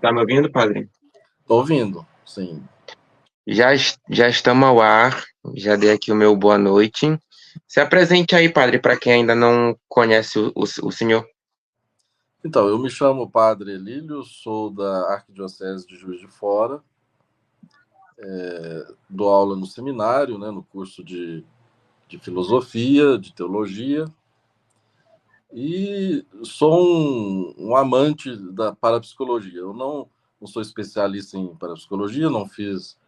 Tá me ouvindo, padre? Estou ouvindo, sim. Já estamos ao ar, já dei aqui o meu boa noite. Se apresente aí, padre, para quem ainda não conhece o senhor. Então, eu me chamo Padre Elílio, sou da Arquidiocese de Juiz de Fora, dou aula no seminário, né, no curso de filosofia, de teologia, e sou um amante da parapsicologia. Eu não sou especialista em parapsicologia, não fiz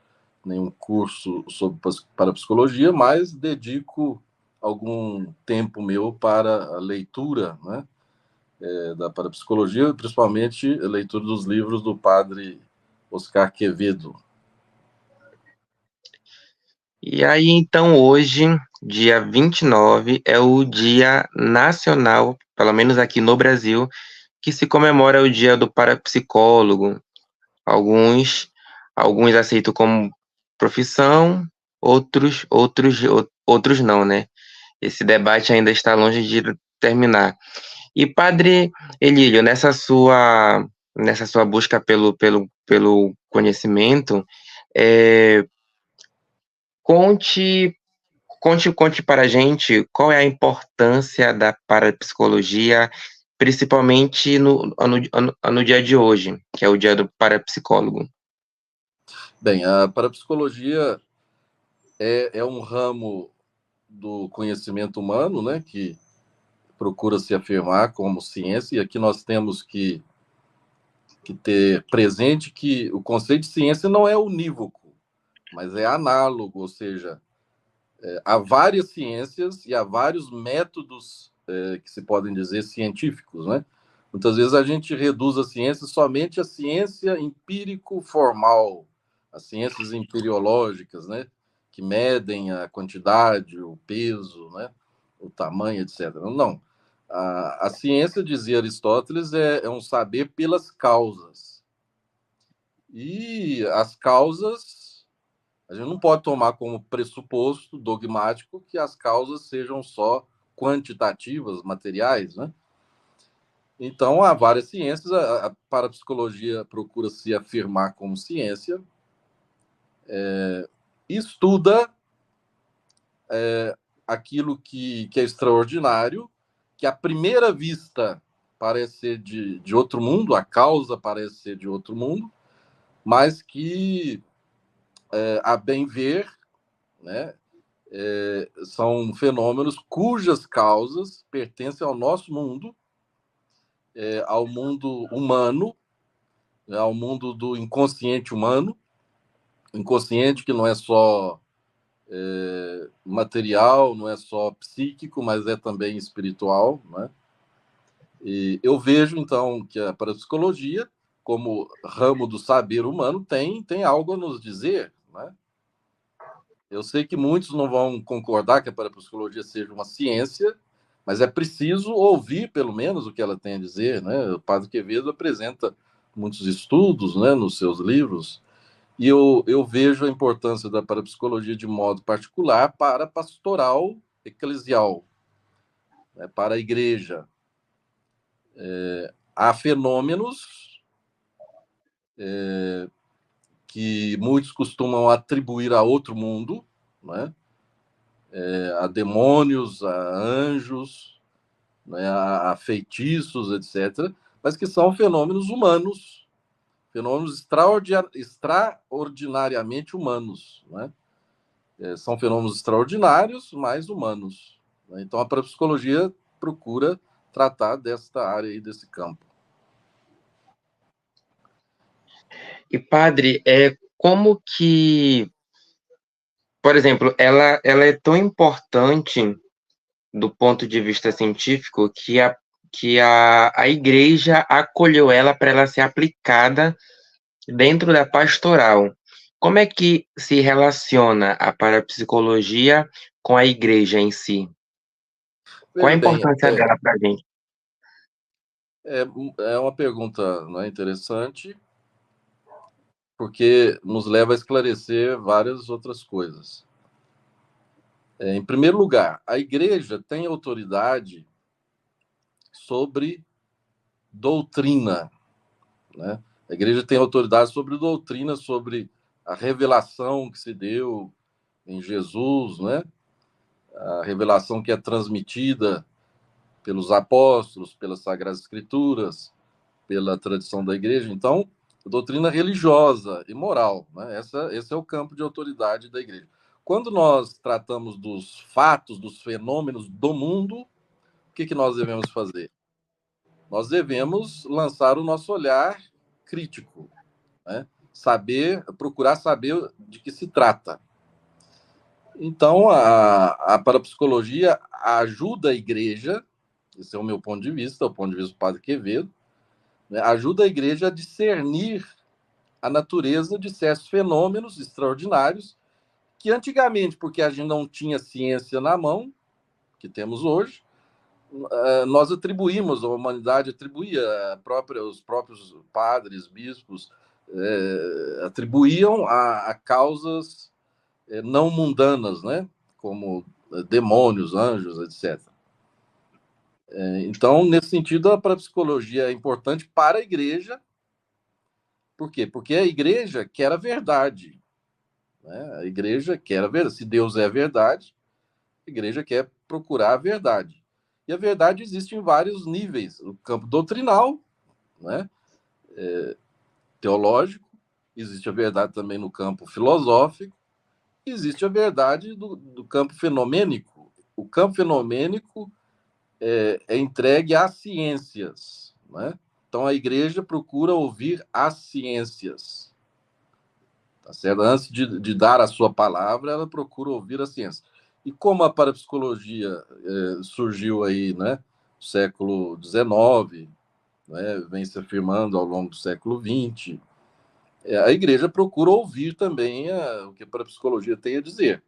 nenhum curso sobre parapsicologia, mas dedico algum tempo meu para a leitura, né, da parapsicologia, principalmente a leitura dos livros do padre Oscar Quevedo. E aí, então, hoje, dia 29, é o Dia Nacional, pelo menos aqui no Brasil, que se comemora o Dia do Parapsicólogo. Alguns, alguns aceitam como profissão, outros não, né? Esse debate ainda está longe de terminar. E Padre Elílio, nessa sua busca pelo conhecimento, é, conte, conte para a gente qual é a importância da parapsicologia, principalmente no dia de hoje, que é o dia do parapsicólogo. Bem, a parapsicologia é um ramo do conhecimento humano, né, que procura se afirmar como ciência, e aqui nós temos que ter presente que o conceito de ciência não é unívoco, mas é análogo, ou seja, há várias ciências e há vários métodos que se podem dizer científicos, né? Muitas vezes a gente reduz a ciência somente à ciência empírico-formal, as ciências empiriológicas, né? Que medem a quantidade, o peso, né? O tamanho, etc. Não. A ciência, dizia Aristóteles, é um saber pelas causas. E as causas, a gente não pode tomar como pressuposto dogmático que as causas sejam só quantitativas, materiais, né? Então, há várias ciências, a parapsicologia procura se afirmar como ciência, estuda aquilo que é extraordinário, que à primeira vista parece ser de outro mundo, a causa parece ser de outro mundo, mas que, a bem ver, né, são fenômenos cujas causas pertencem ao nosso mundo, ao mundo humano, ao mundo do inconsciente humano, inconsciente que não é só material, não é só psíquico, mas é também espiritual, né? E eu vejo, então, que a parapsicologia, como ramo do saber humano, tem algo a nos dizer, né? Eu sei que muitos não vão concordar que a parapsicologia seja uma ciência, mas é preciso ouvir, pelo menos, o que ela tem a dizer, né? O padre Quevedo apresenta muitos estudos, né, nos seus livros, e eu vejo a importância da parapsicologia de modo particular para a pastoral eclesial, né, para a igreja. Há fenômenos que muitos costumam atribuir a outro mundo, né? A demônios, a anjos, né? A feitiços, etc., mas que são fenômenos humanos, fenômenos extraordinariamente humanos, né? São fenômenos extraordinários, mas humanos, né? Então, a parapsicologia procura tratar desta área aí, desse campo. E padre, como que, por exemplo, ela é tão importante do ponto de vista científico que a igreja acolheu ela para ela ser aplicada dentro da pastoral. Como é que se relaciona a parapsicologia com a igreja em si? Qual a Veja bem, importância dela para a gente? é uma pergunta, né, interessante, porque nos leva a esclarecer várias outras coisas. Em primeiro lugar, a igreja tem autoridade sobre doutrina, né? A igreja tem autoridade sobre doutrina, sobre a revelação que se deu em Jesus, né? A revelação que é transmitida pelos apóstolos, pelas Sagradas Escrituras, pela tradição da igreja. Então, a doutrina religiosa e moral, né? Esse é o campo de autoridade da igreja. Quando nós tratamos dos fatos, dos fenômenos do mundo, o que nós devemos fazer? Nós devemos lançar o nosso olhar crítico, né? Procurar saber de que se trata. Então, a parapsicologia ajuda a igreja, esse é o meu ponto de vista, o ponto de vista do Padre Quevedo, né? Ajuda a igreja a discernir a natureza de certos fenômenos extraordinários que antigamente, porque a gente não tinha ciência na mão, que temos hoje, nós atribuímos, a humanidade atribuía, os próprios padres, bispos, atribuíam a causas não mundanas, né? Como demônios, anjos, etc. Então, nesse sentido, a parapsicologia é importante para a igreja. Por quê? Porque a igreja quer a verdade. Né? A igreja quer a verdade. Se Deus é a verdade, a igreja quer procurar a verdade. E a verdade existe em vários níveis. No campo doutrinal, né? Teológico, existe a verdade também no campo filosófico, existe a verdade do campo fenomênico. O campo fenomênico é entregue às ciências. Né? Então, a igreja procura ouvir as ciências. Tá certo? Antes de dar a sua palavra, ela procura ouvir a ciência. E como a parapsicologia surgiu aí, né, no século XIX, né, vem se afirmando ao longo do século XX, a igreja procura ouvir também o que a parapsicologia tem a dizer.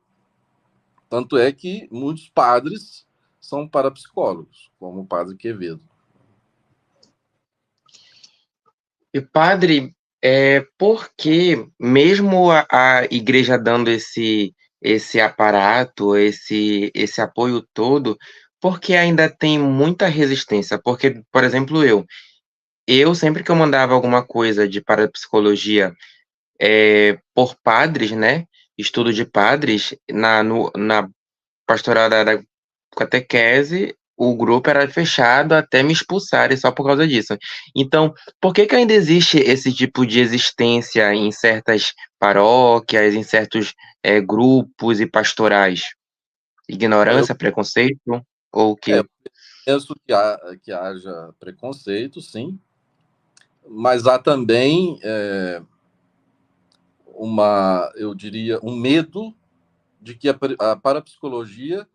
Tanto é que muitos padres são parapsicólogos, como o padre Quevedo. E padre, por que mesmo a igreja dando esse aparato, esse apoio todo, porque ainda tem muita resistência? Porque, por exemplo, eu sempre que eu mandava alguma coisa de parapsicologia por padres, né? Estudo de padres, na pastoral da catequese, o grupo era fechado até me expulsarem só por causa disso. Então, por que que ainda existe esse tipo de existência em certas paróquias, em certos grupos e pastorais? Bom, Ignorância, preconceito ou o eu quê? penso que haja preconceito, sim, mas há também eu diria, um medo de que a parapsicologia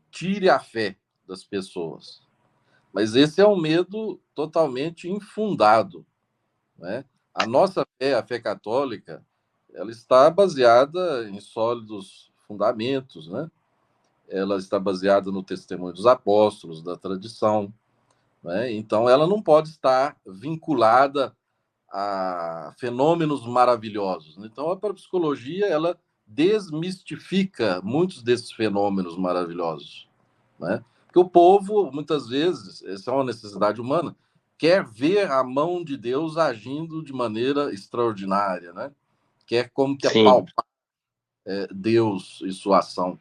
tire a fé das pessoas. Mas esse é um medo totalmente infundado, né? A nossa fé, a fé católica, ela está baseada em sólidos fundamentos, né? Ela está baseada no testemunho dos apóstolos, da tradição, né? Então, ela não pode estar vinculada a fenômenos maravilhosos. Então, a parapsicologia, ela desmistifica muitos desses fenômenos maravilhosos, né? Porque o povo, muitas vezes, essa é uma necessidade humana, quer ver a mão de Deus agindo de maneira extraordinária, né? Quer como que Sim, apalpar Deus e sua ação.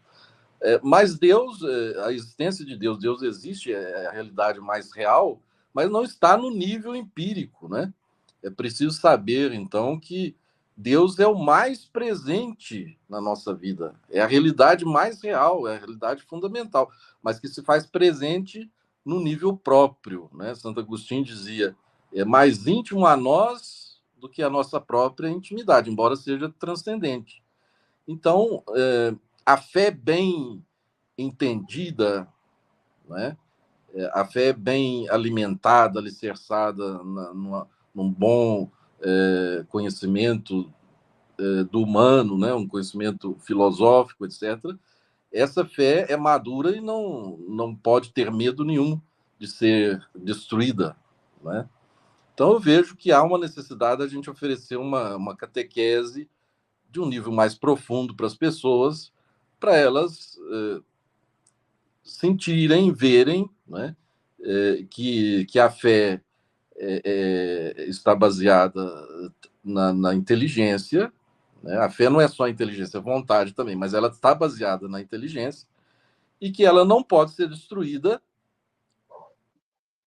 Mas Deus, a existência de Deus, Deus existe, é a realidade mais real, mas não está no nível empírico, né? É preciso saber, então, que Deus é o mais presente na nossa vida. É a realidade mais real, é a realidade fundamental, mas que se faz presente no nível próprio, né? Santo Agostinho dizia: é mais íntimo a nós do que a nossa própria intimidade, embora seja transcendente. Então, a fé bem entendida, né? A fé bem alimentada, alicerçada num bom conhecimento do humano, né? Um conhecimento filosófico, etc. Essa fé é madura e não pode ter medo nenhum de ser destruída, né? Então, eu vejo que há uma necessidade de a gente oferecer uma catequese de um nível mais profundo para as pessoas, para elas sentirem, verem, né, que a fé está baseada na inteligência, né? A fé não é só inteligência, é vontade também, mas ela está baseada na inteligência e que ela não pode ser destruída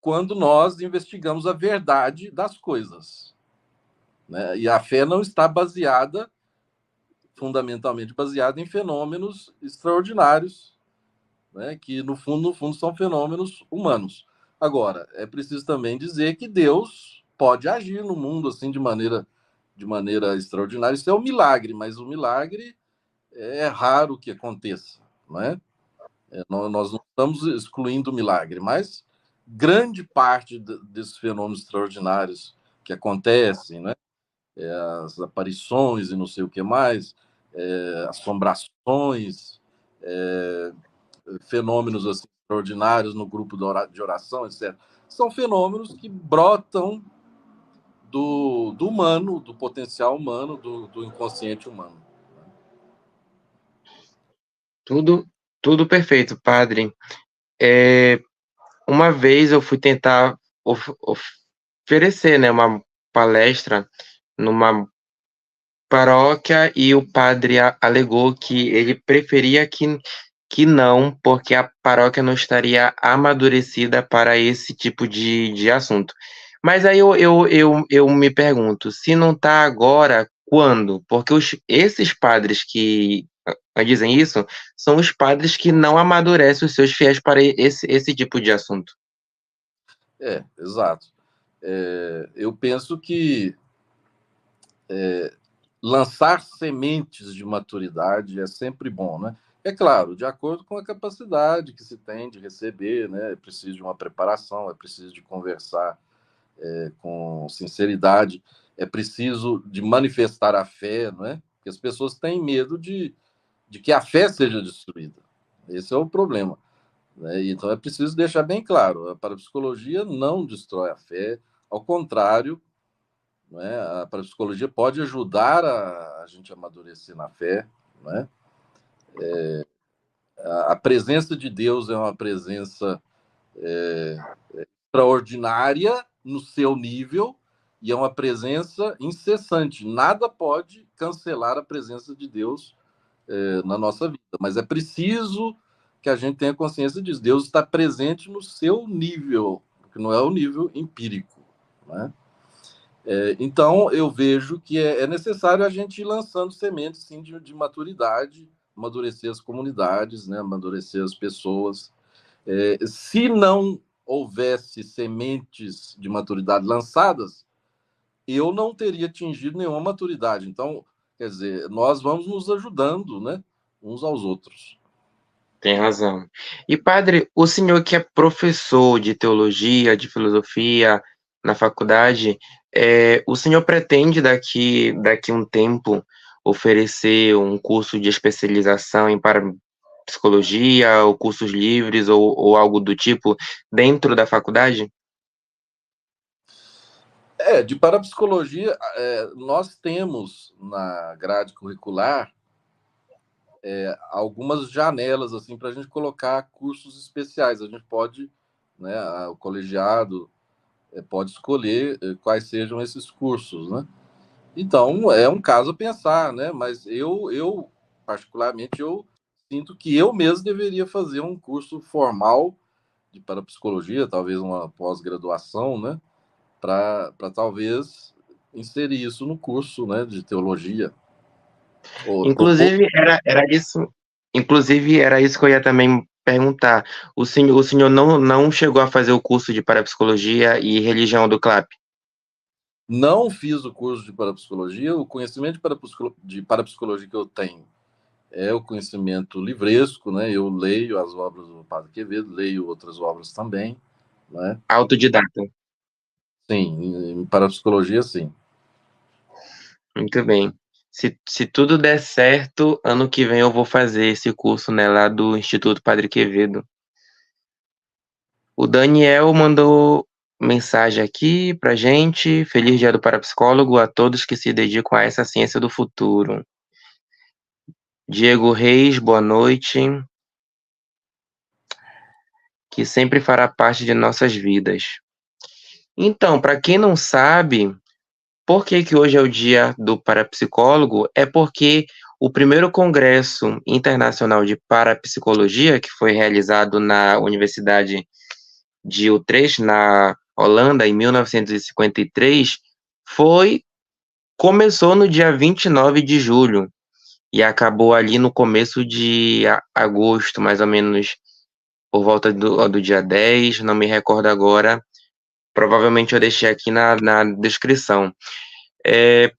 quando nós investigamos a verdade das coisas, né? E a fé não está baseada, fundamentalmente baseada em fenômenos extraordinários, né? Que no fundo são fenômenos humanos. Agora, é preciso também dizer que Deus pode agir no mundo assim de maneira extraordinária. Isso é um milagre, mas o milagre é raro que aconteça, não é? Nós não estamos excluindo o milagre, mas grande parte desses fenômenos extraordinários que acontecem, né? As aparições e não sei o que mais, assombrações, fenômenos assim, extraordinários no grupo de oração, etc. São fenômenos que brotam do humano, do potencial humano, do inconsciente humano. Tudo, tudo perfeito, padre. Uma vez eu fui tentar oferecer, né, uma palestra numa paróquia e o padre alegou que ele preferia que não, porque a paróquia não estaria amadurecida para esse tipo de assunto. Mas aí eu me pergunto, se não está agora, quando? Porque esses padres que dizem isso são os padres que não amadurecem os seus fiéis para esse tipo de assunto. Exato. Eu penso que lançar sementes de maturidade é sempre bom, né? É claro, de acordo com a capacidade que se tem de receber, né? É preciso de uma preparação, é preciso de conversar com sinceridade, é preciso de manifestar a fé, não é? Porque as pessoas têm medo de que a fé seja destruída. Esse é o problema, né? Então é preciso deixar bem claro: a parapsicologia não destrói a fé, ao contrário, né? A parapsicologia pode ajudar a gente a amadurecer na fé, né? A presença de Deus é uma presença extraordinária no seu nível e é uma presença incessante. Nada pode cancelar a presença de Deus na nossa vida, mas é preciso que a gente tenha consciência disso. Deus está presente no seu nível, que não é o nível empírico, né? Então, eu vejo que é necessário a gente ir lançando sementes sim, de maturidade, amadurecer as comunidades, né? Amadurecer as pessoas. Se não houvesse sementes de maturidade lançadas, eu não teria atingido nenhuma maturidade. Então, quer dizer, nós vamos nos ajudando, né? Uns aos outros. Tem razão. E, padre, o senhor que é professor de teologia, de filosofia na faculdade, o senhor pretende daqui um tempo oferecer um curso de especialização em parapsicologia, ou cursos livres, ou algo do tipo, dentro da faculdade? De parapsicologia, nós temos na grade curricular algumas janelas assim para a gente colocar cursos especiais. A gente pode, né, o colegiado pode escolher quais sejam esses cursos, né? Então é um caso a pensar, né? Mas eu particularmente eu sinto que eu mesmo deveria fazer um curso formal de parapsicologia, talvez uma pós-graduação, né? Para talvez inserir isso no curso, né, de teologia. Ou Inclusive, era isso que eu ia também perguntar. O senhor não chegou a fazer o curso de parapsicologia e religião do CLAP? não fiz o curso de parapsicologia, o conhecimento de parapsicologia que eu tenho é o conhecimento livresco, né? Eu leio as obras do Padre Quevedo, leio outras obras também, né? Autodidata. Sim, em parapsicologia, sim. Muito bem. Se tudo der certo, ano que vem eu vou fazer esse curso, né, lá do Instituto Padre Quevedo. O Daniel mandou mensagem aqui pra gente. Feliz Dia do Parapsicólogo a todos que se dedicam a essa ciência do futuro. Diego Reis, boa noite. Que sempre fará parte de nossas vidas. Então, para quem não sabe, por que que hoje é o dia do parapsicólogo? É porque o primeiro Congresso Internacional de Parapsicologia, que foi realizado na Universidade de Utrecht, na Holanda, em 1953, foi começou no dia 29 de julho e acabou ali no começo de agosto, mais ou menos por volta do dia 10, não me recordo agora. Provavelmente eu deixei aqui na descrição.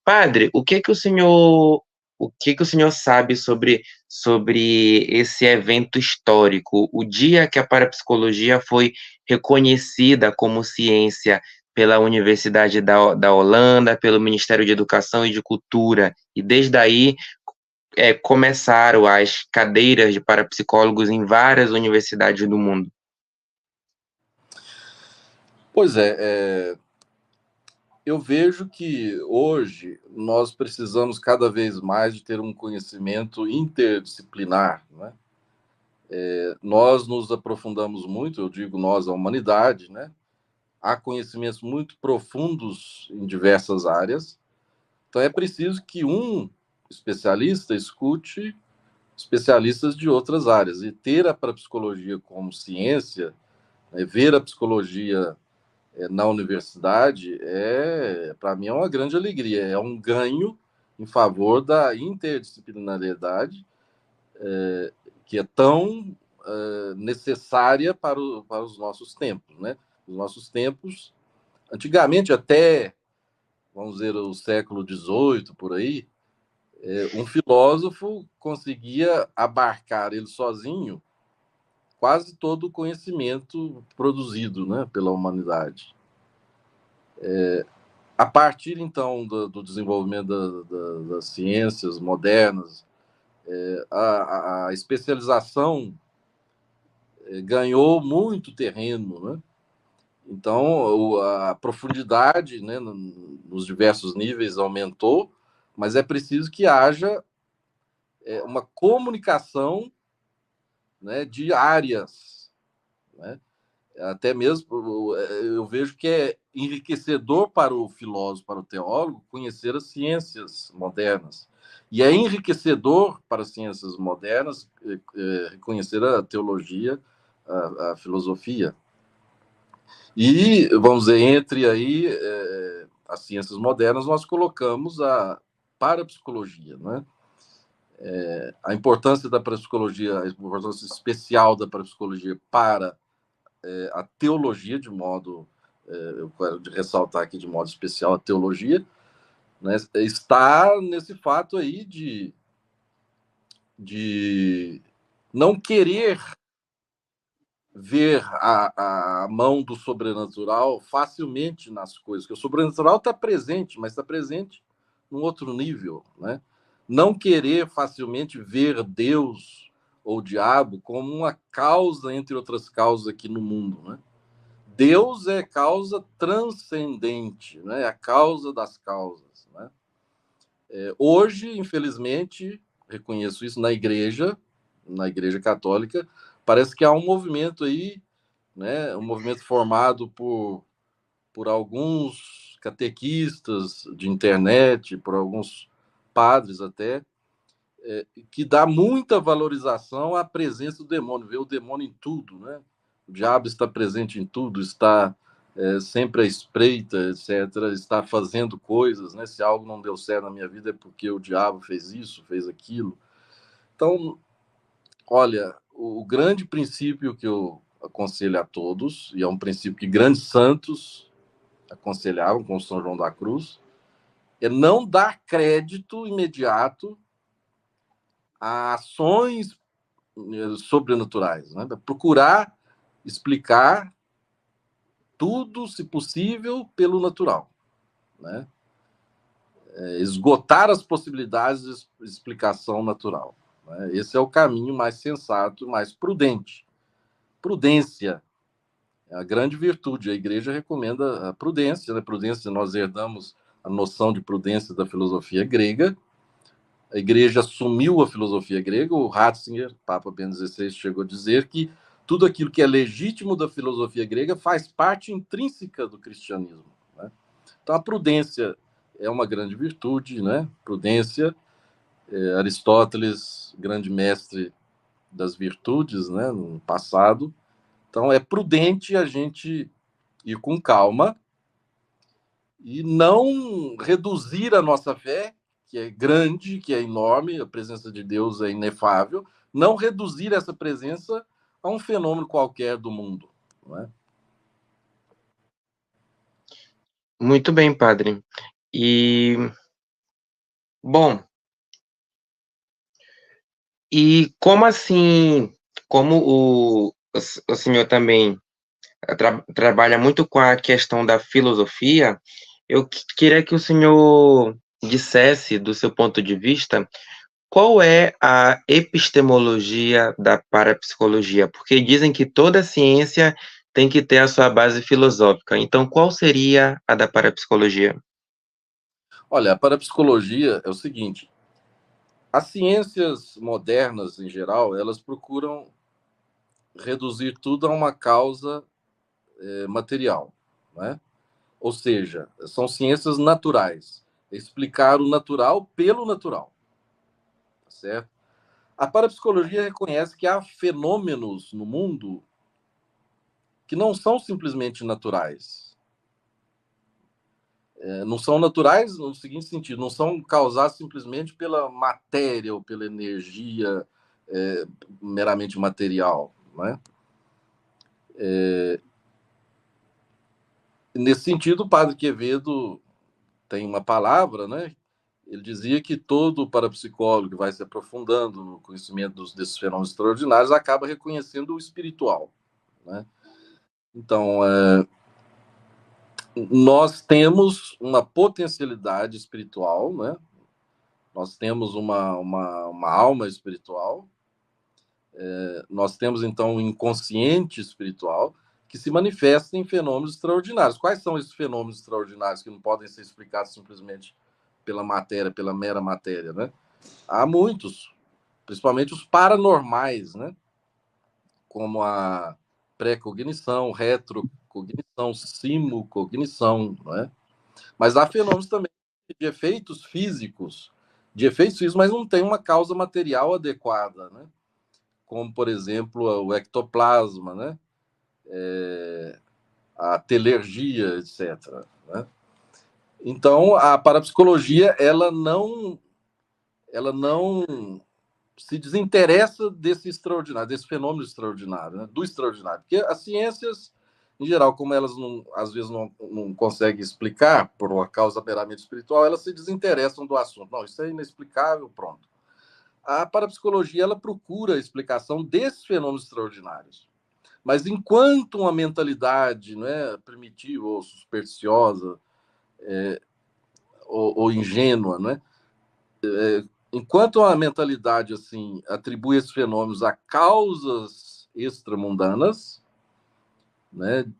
Padre, o que que o senhor sabe sobre esse evento histórico, o dia que a parapsicologia foi reconhecida como ciência pela Universidade da Holanda, pelo Ministério de Educação e de Cultura, e desde aí começaram as cadeiras de parapsicólogos em várias universidades do mundo. Pois eu vejo que hoje nós precisamos cada vez mais de ter um conhecimento interdisciplinar, né? Nós nos aprofundamos muito, eu digo nós, a humanidade, né? Há conhecimentos muito profundos em diversas áreas, então é preciso que um especialista escute especialistas de outras áreas e ter a parapsicologia como ciência, né? Ver a psicologia na universidade para mim é uma grande alegria, é um ganho em favor da interdisciplinariedade que é tão necessária para os nossos tempos, né? Os nossos tempos, antigamente até, vamos dizer, o século XVIII, por aí, um filósofo conseguia abarcar ele sozinho quase todo o conhecimento produzido, né, pela humanidade. A partir, então, do desenvolvimento das ciências modernas, a especialização ganhou muito terreno, né? Então, a profundidade, né, nos diversos níveis aumentou, mas é preciso que haja uma comunicação, né, de áreas, né? Até mesmo eu vejo que é enriquecedor para o filósofo, para o teólogo, conhecer as ciências modernas. E é enriquecedor para as ciências modernas conhecer a teologia, a filosofia. E, vamos dizer, entre aí as ciências modernas, nós colocamos a parapsicologia, né? A importância da parapsicologia, a importância especial da parapsicologia para a teologia, de modo, eu quero ressaltar aqui de modo especial a teologia, né? Está nesse fato aí de não querer ver a mão do sobrenatural facilmente nas coisas, porque o sobrenatural está presente, mas está presente num outro nível, né? Não querer facilmente ver Deus ou o diabo como uma causa entre outras causas aqui no mundo, né? Deus é causa transcendente, né? É a causa das causas, né? Hoje, infelizmente, reconheço isso na igreja católica, parece que há um movimento aí, né? Um movimento formado por alguns catequistas de internet, por alguns padres até, que dá muita valorização à presença do demônio, vê o demônio em tudo, né? O diabo está presente em tudo, está sempre à espreita, etc., está fazendo coisas, né? Se algo não deu certo na minha vida é porque o diabo fez isso, fez aquilo. Então, olha, o grande princípio que eu aconselho a todos, e é um princípio que grandes santos aconselhavam com São João da Cruz, é não dar crédito imediato a ações sobrenaturais, né? Procurar explicar tudo, se possível, pelo natural, né? Esgotar as possibilidades de explicação natural, né? Esse é o caminho mais sensato, mais prudente. Prudência é a grande virtude. A igreja recomenda a prudência, né? Prudência, nós herdamos a noção de prudência da filosofia grega. A igreja assumiu a filosofia grega. O Ratzinger, Papa Bento XVI, chegou a dizer que tudo aquilo que é legítimo da filosofia grega faz parte intrínseca do cristianismo, né? Então, a prudência é uma grande virtude, né? Prudência, Aristóteles, grande mestre das virtudes, né? No passado. Então, é prudente a gente ir com calma e não reduzir a nossa fé, que é grande, que é enorme, a presença de Deus é inefável, não reduzir essa presença a um fenômeno qualquer do mundo, não é? Muito bem, padre. E, bom, e como assim, como o senhor também trabalha muito com a questão da filosofia, eu queria que o senhor dissesse, do seu ponto de vista, qual é a epistemologia da parapsicologia? Porque dizem que toda ciência tem que ter a sua base filosófica. Então, qual seria a da parapsicologia? Olha, a parapsicologia é o seguinte: as ciências modernas, em geral, elas procuram reduzir tudo a uma causa material, né? Ou seja, são ciências naturais. Explicar o natural pelo natural, tá certo? A parapsicologia reconhece que há fenômenos no mundo que não são simplesmente naturais. Não são naturais no seguinte sentido, não são causados simplesmente pela matéria ou pela energia meramente material, né? Nesse sentido, o padre Quevedo tem uma palavra, né? Ele dizia que todo parapsicólogo que vai se aprofundando no conhecimento desses fenômenos extraordinários acaba reconhecendo o espiritual, né? Então, nós temos uma potencialidade espiritual, né? Nós temos uma alma espiritual, nós temos, então, um inconsciente espiritual que se manifesta em fenômenos extraordinários. Quais são esses fenômenos extraordinários que não podem ser explicados simplesmente pela matéria, pela mera matéria, né? Há muitos, principalmente os paranormais, né? Como a pré-cognição, retrocognição, simulcognição, né? Mas há fenômenos também de efeitos físicos, mas não tem uma causa material adequada, né? Como, por exemplo, o ectoplasma, né? A telergia, etc. Né? Então, a parapsicologia, ela não se desinteressa desse extraordinário, desse fenômeno extraordinário, né? Do extraordinário. Porque as ciências, em geral, como elas às vezes não conseguem explicar por uma causa meramente espiritual, elas se desinteressam do assunto. Não, isso é inexplicável, pronto. A parapsicologia, ela procura a explicação desses fenômenos extraordinários. Mas enquanto uma mentalidade, não é, primitiva ou supersticiosa ou ingênua, não é? Enquanto a mentalidade assim atribui esses fenômenos a causas extramundanas, né,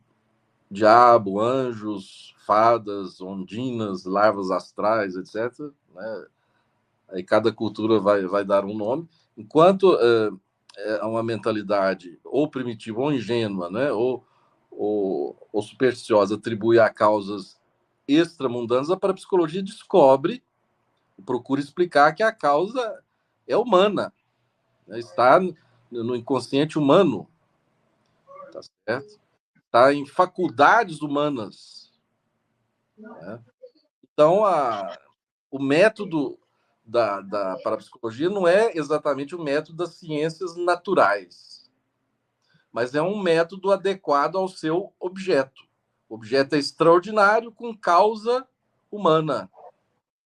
diabo, anjos, fadas, ondinas, larvas astrais, etc., né, aí cada cultura vai dar um nome. Enquanto uma mentalidade ou primitiva ou ingênua, né, ou supersticiosa atribui a causas extramundanas, a parapsicologia descobre, procura explicar que a causa é humana, né, está no inconsciente humano, tá certo? Está em faculdades humanas, né? Então, o método da parapsicologia não é exatamente o método das ciências naturais, mas é um método adequado ao seu objeto. O objeto é extraordinário com causa humana,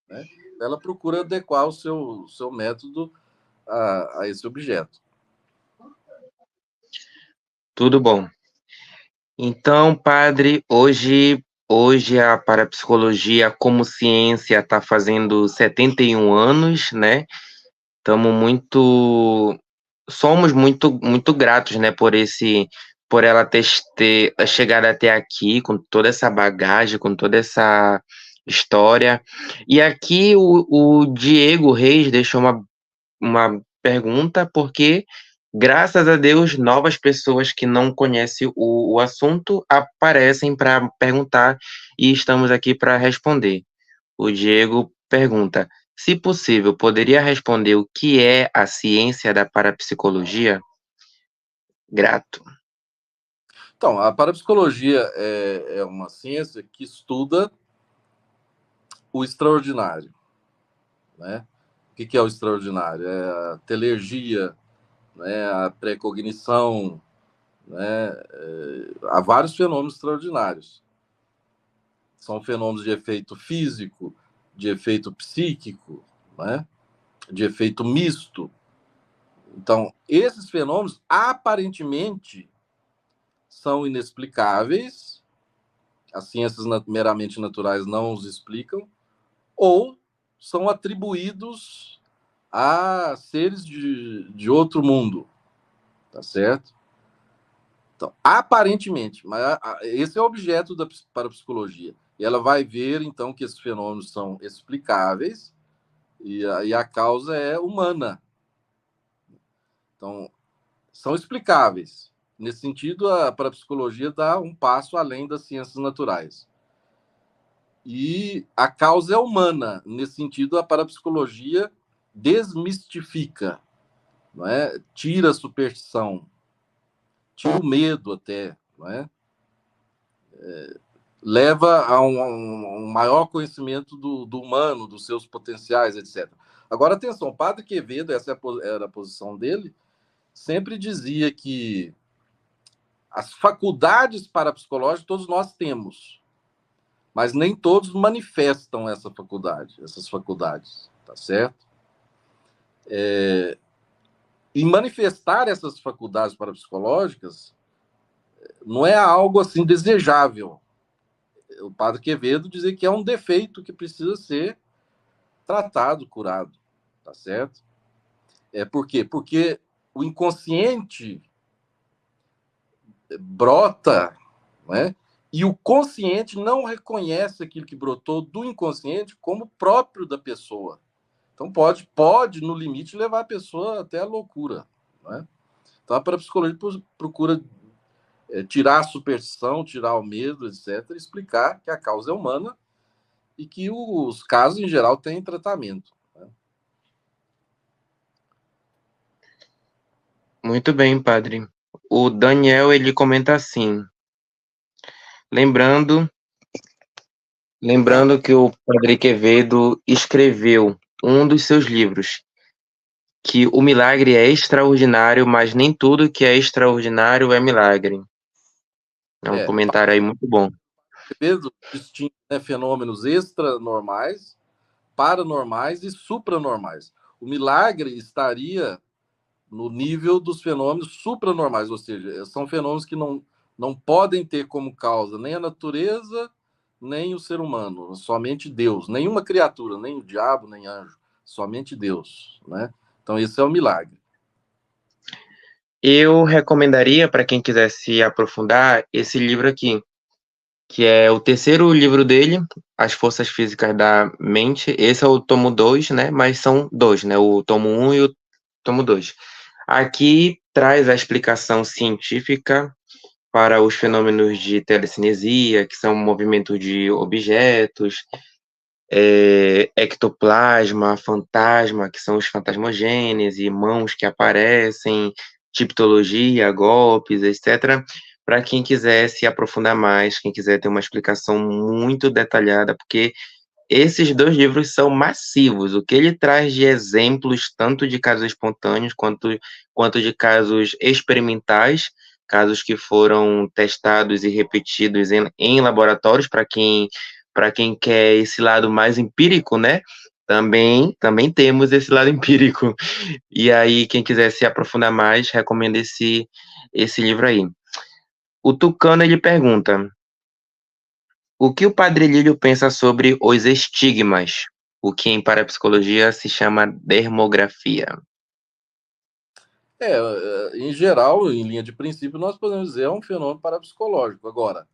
né? Ela procura adequar o seu método a esse objeto. Tudo bom. Então, padre, hoje a parapsicologia como ciência está fazendo 71 anos, né? Estamos somos muito gratos, né, por ela ter chegado até aqui com toda essa bagagem, com toda essa história. E aqui o Diego Reis deixou uma pergunta, porque Graças a Deus, novas pessoas que não conhecem o assunto aparecem para perguntar e estamos aqui para responder. O Diego pergunta: se possível, poderia responder o que é a ciência da parapsicologia? Grato. Então, a parapsicologia é uma ciência que estuda o extraordinário, né? O que é o extraordinário? É a telergia, né? A precognição, né? Há vários fenômenos extraordinários. São fenômenos de efeito físico, de efeito psíquico, né? De efeito misto. Então, esses fenômenos aparentemente são inexplicáveis, as ciências meramente naturais não os explicam, ou são atribuídos a seres de outro mundo, tá certo? Então, aparentemente, mas esse é o objeto da parapsicologia. E ela vai ver, então, que esses fenômenos são explicáveis e a causa é humana. Então, são explicáveis. Nesse sentido, a parapsicologia dá um passo além das ciências naturais. E a causa é humana. Nesse sentido, a parapsicologia desmistifica, não é? Tira a superstição, tira o medo até, não é? Leva a um maior conhecimento do humano, dos seus potenciais, etc. Agora, atenção, o padre Quevedo, essa era a posição dele, sempre dizia que as faculdades parapsicológicas todos nós temos, mas nem todos manifestam essas faculdades, tá certo? E manifestar essas faculdades parapsicológicas não é algo assim desejável. O padre Quevedo dizia que é um defeito que precisa ser tratado, curado, tá certo? Por quê? Porque o inconsciente brota, né? E o consciente não reconhece aquilo que brotou do inconsciente como próprio da pessoa. Então pode no limite, levar a pessoa até a loucura, né? Então a parapsicologia procura tirar a superstição, tirar o medo, etc., explicar que a causa é humana e que os casos, em geral, têm tratamento. Né? Muito bem, padre. O Daniel, ele comenta assim: lembrando, lembrando que o padre Quevedo escreveu um dos seus livros, que o milagre é extraordinário, mas nem tudo que é extraordinário é milagre. É um É, comentário aí muito bom. Pedro distingue, né, fenômenos extranormais, paranormais e supranormais. O milagre estaria no nível dos fenômenos supranormais, ou seja, são fenômenos que não podem ter como causa nem a natureza, nem o ser humano, somente Deus. Nenhuma criatura, nem o diabo, nem anjo, somente Deus. Né? Então, esse é o milagre. Eu recomendaria para quem quiser se aprofundar esse livro aqui, que é o terceiro livro dele, As Forças Físicas da Mente. Esse é o tomo 2, né? Mas são dois, né? O tomo 1 e o tomo 2. Aqui traz a explicação científica para os fenômenos de telecinesia, que são movimentos de objetos, ectoplasma, fantasma, que são os fantasmogênese, mãos que aparecem, tipologia, golpes, etc. Para quem quiser se aprofundar mais, quem quiser ter uma explicação muito detalhada, porque esses dois livros são massivos. O que ele traz de exemplos, tanto de casos espontâneos quanto de casos experimentais, casos que foram testados e repetidos em laboratórios, para quem quer esse lado mais empírico, né? Também temos esse lado empírico. E aí, quem quiser se aprofundar mais, recomendo esse livro aí. O Tucano, ele pergunta: o que o Padre Lílio pensa sobre os estigmas, o que em parapsicologia se chama dermografia? Em geral, em linha de princípio, nós podemos dizer é um fenômeno parapsicológico. Agora,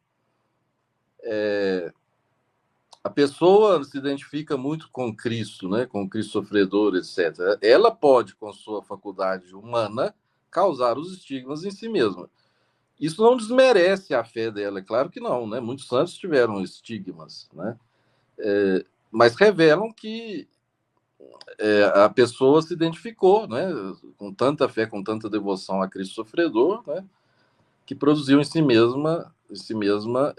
a pessoa se identifica muito com Cristo, né? Com Cristo sofredor, etc. Ela pode, com sua faculdade humana, causar os estigmas em si mesma. Isso não desmerece a fé dela, é claro que não, né? Muitos santos tiveram estigmas, né? Mas revelam que a pessoa se identificou, né? Com tanta fé, com tanta devoção a Cristo sofredor, né? Que produziu em si mesma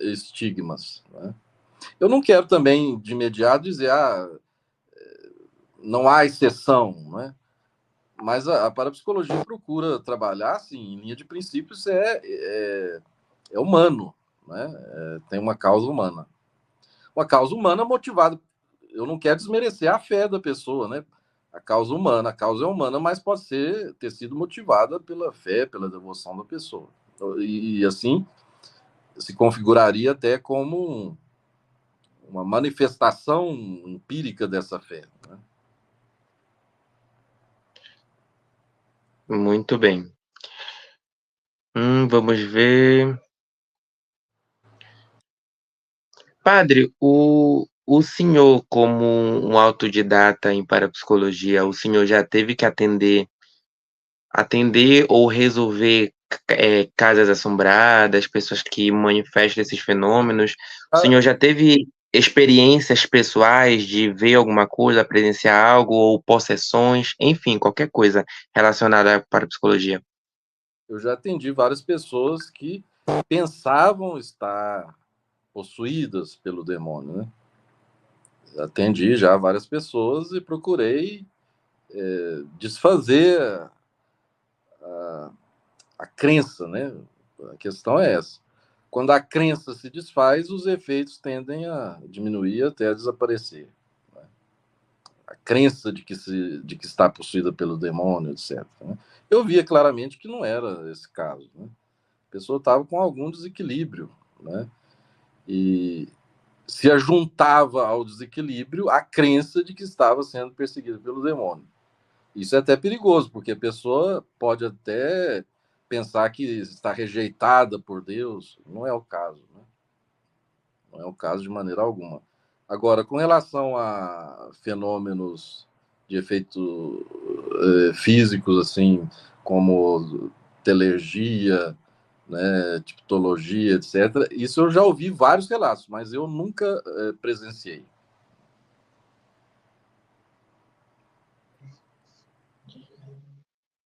estigmas, né? Eu não quero também, de imediato, dizer não há exceção, né? Mas a parapsicologia procura trabalhar, assim, em linha de princípios, é humano, né? Tem uma causa humana. Uma causa humana motivada. Eu não quero desmerecer a fé da pessoa, né? A causa humana, a causa é humana, mas pode ter sido motivada pela fé, pela devoção da pessoa. E assim, se configuraria até como uma manifestação empírica dessa fé, né? Muito bem. Vamos ver. Padre, o senhor, como um autodidata em parapsicologia, o senhor já teve que atender ou resolver casas assombradas, pessoas que manifestam esses fenômenos? O Ah, senhor já teve experiências pessoais de ver alguma coisa, presenciar algo, ou possessões, enfim, qualquer coisa relacionada à parapsicologia? eu já atendi várias pessoas que pensavam estar possuídas pelo demônio, né? Atendi já várias pessoas e procurei desfazer a crença, né? A questão é essa. Quando a crença se desfaz, os efeitos tendem a diminuir até a desaparecer. A crença de que está possuída pelo demônio, etc. Né? Eu via claramente que não era esse caso. Né? A pessoa estava com algum desequilíbrio, né? E se ajuntava ao desequilíbrio a crença de que estava sendo perseguida pelo demônio. Isso é até perigoso, porque a pessoa pode até pensar que está rejeitada por Deus. Não é o caso, né? Não é o caso de maneira alguma. Agora, com relação a fenômenos de efeito físicos, assim, como telergia, né, tipologia, etc., isso eu já ouvi vários relatos, mas eu nunca presenciei.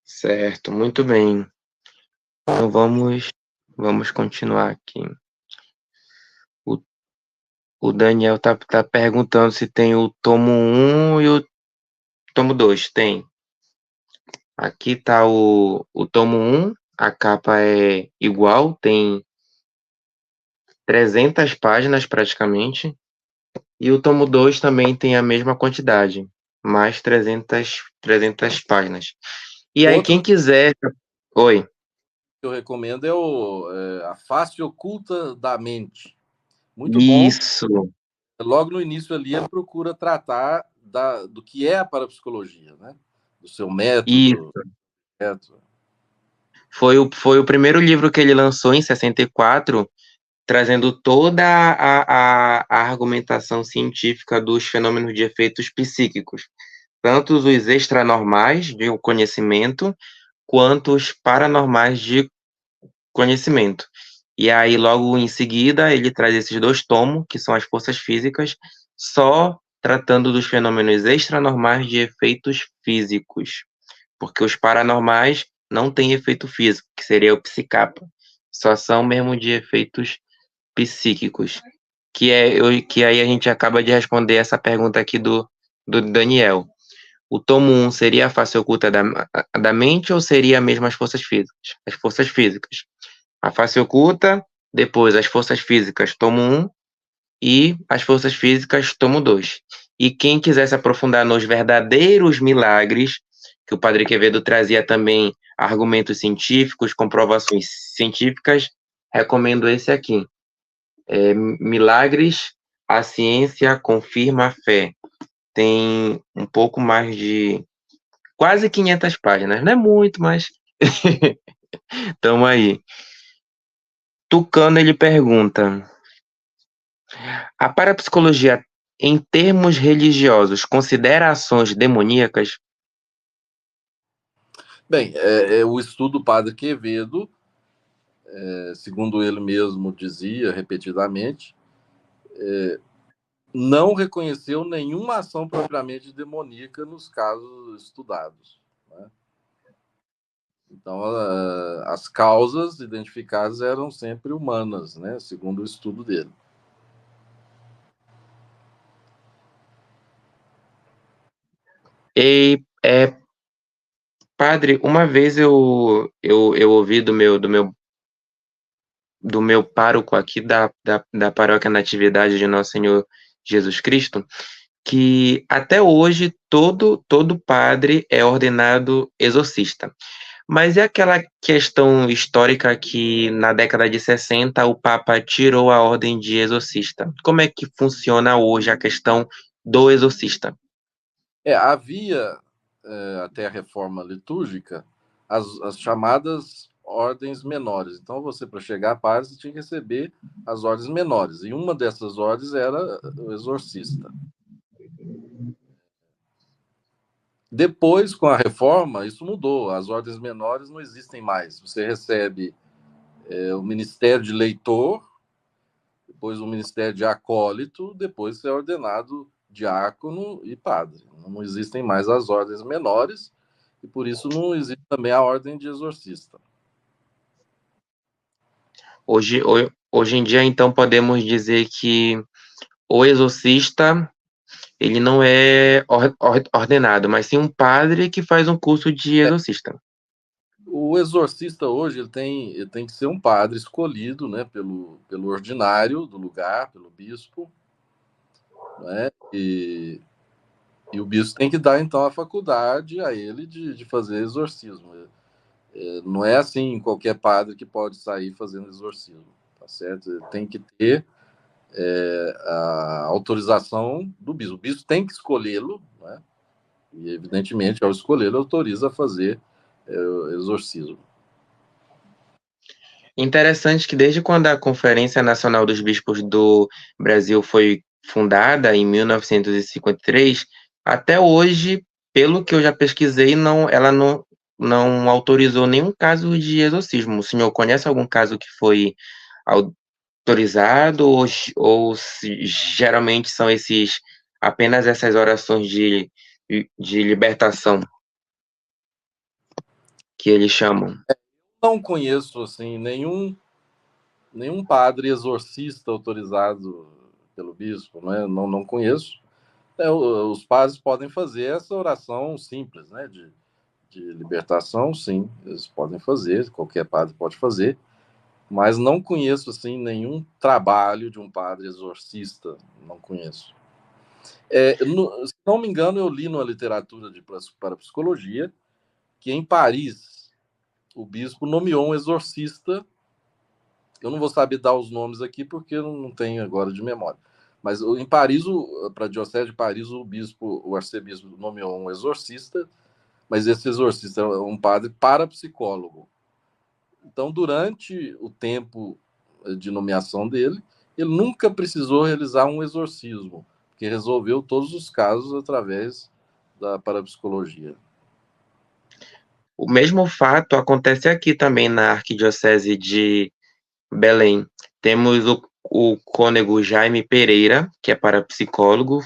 Certo, muito bem. Então vamos continuar aqui. O, o Daniel tá perguntando se tem o tomo um e o tomo 2. Tem. Aqui tá o tomo um, a capa é igual, tem 300 páginas praticamente, e o tomo 2 também tem a mesma quantidade, mais 300 páginas. E aí, Outro quem quiser. Oi. que eu recomendo A Face Oculta da Mente. Muito bom. Isso, Logo no início ali, ele procura tratar do que é a parapsicologia, né? Do seu método. isso. Foi o primeiro livro que ele lançou em 64, trazendo toda a argumentação científica dos fenômenos de efeitos psíquicos, tanto os extranormais de conhecimento, quanto os paranormais de conhecimento. E aí, logo em seguida, ele traz esses dois tomos, que são as forças físicas, só tratando dos fenômenos extranormais de efeitos físicos, porque os paranormais não têm efeito físico, que seria o psicapa, só são mesmo de efeitos psíquicos, que aí a gente acaba de responder essa pergunta aqui do Daniel. O tomo 1 seria a face oculta da mente ou seria mesmo as forças físicas? As forças físicas. A face oculta, depois as forças físicas, tomo 1, e as forças físicas, tomo 2. E quem quiser se aprofundar nos verdadeiros milagres, que o Padre Quevedo trazia também argumentos científicos, comprovações científicas, recomendo esse aqui. Milagres, a ciência confirma a fé. Tem um pouco mais de quase 500 páginas. Não é muito, mas tamo aí. Tucano, ele pergunta: a parapsicologia, em termos religiosos, considera ações demoníacas? Bem, o estudo do Padre Quevedo, segundo ele mesmo dizia repetidamente, não reconheceu nenhuma ação propriamente demoníaca nos casos estudados, né? Então, as causas identificadas eram sempre humanas, né? Segundo o estudo dele. E, padre, uma vez eu ouvi do meu pároco aqui da Paróquia Natividade de Nosso Senhor Jesus Cristo, que até hoje todo padre é ordenado exorcista. Mas é aquela questão histórica que na década de 60 o Papa tirou a ordem de exorcista. Como é que funciona hoje a questão do exorcista? Havia, até a reforma litúrgica, as chamadas ordens menores. Então, você, para chegar a padre, você tinha que receber as ordens menores. E uma dessas ordens era o exorcista. Depois, com a reforma, isso mudou. As ordens menores não existem mais. Você recebe o ministério de leitor, depois o ministério de acólito, depois você é ordenado diácono e padre. Não existem mais as ordens menores e por isso não existe também a ordem de exorcista. Hoje em dia, então, podemos dizer que o exorcista ele não é ordenado, mas sim um padre que faz um curso de exorcista. O exorcista hoje ele tem que ser um padre escolhido, né, pelo ordinário do lugar, pelo bispo, né, e o bispo tem que dar, então, a faculdade a ele de fazer exorcismo. Não é assim qualquer padre que pode sair fazendo exorcismo, tá certo? Ele tem que ter a autorização do bispo. O bispo tem que escolhê-lo, né? E, evidentemente, ao escolhê-lo, autoriza a fazer exorcismo. Interessante que desde quando a Conferência Nacional dos Bispos do Brasil foi fundada, em 1953, até hoje, pelo que eu já pesquisei, ela não autorizou nenhum caso de exorcismo. O senhor conhece algum caso que foi autorizado ou geralmente são apenas essas orações de libertação que eles chamam? Não conheço assim nenhum padre exorcista autorizado pelo bispo, né? Não conheço. Os padres podem fazer essa oração simples, né? De libertação, sim, eles podem fazer, qualquer padre pode fazer, mas não conheço assim nenhum trabalho de um padre exorcista, não conheço. Se não me engano, eu li na literatura de parapsicologia que em Paris o bispo nomeou um exorcista. Eu não vou saber dar os nomes aqui porque eu não tenho agora de memória. Mas em Paris, para a Diocese de Paris, o arcebispo nomeou um exorcista, mas esse exorcista é um padre parapsicólogo. Então, durante o tempo de nomeação dele, ele nunca precisou realizar um exorcismo, porque resolveu todos os casos através da parapsicologia. O mesmo fato acontece aqui também na Arquidiocese de Belém. Temos o cônego Jaime Pereira, que é parapsicólogo,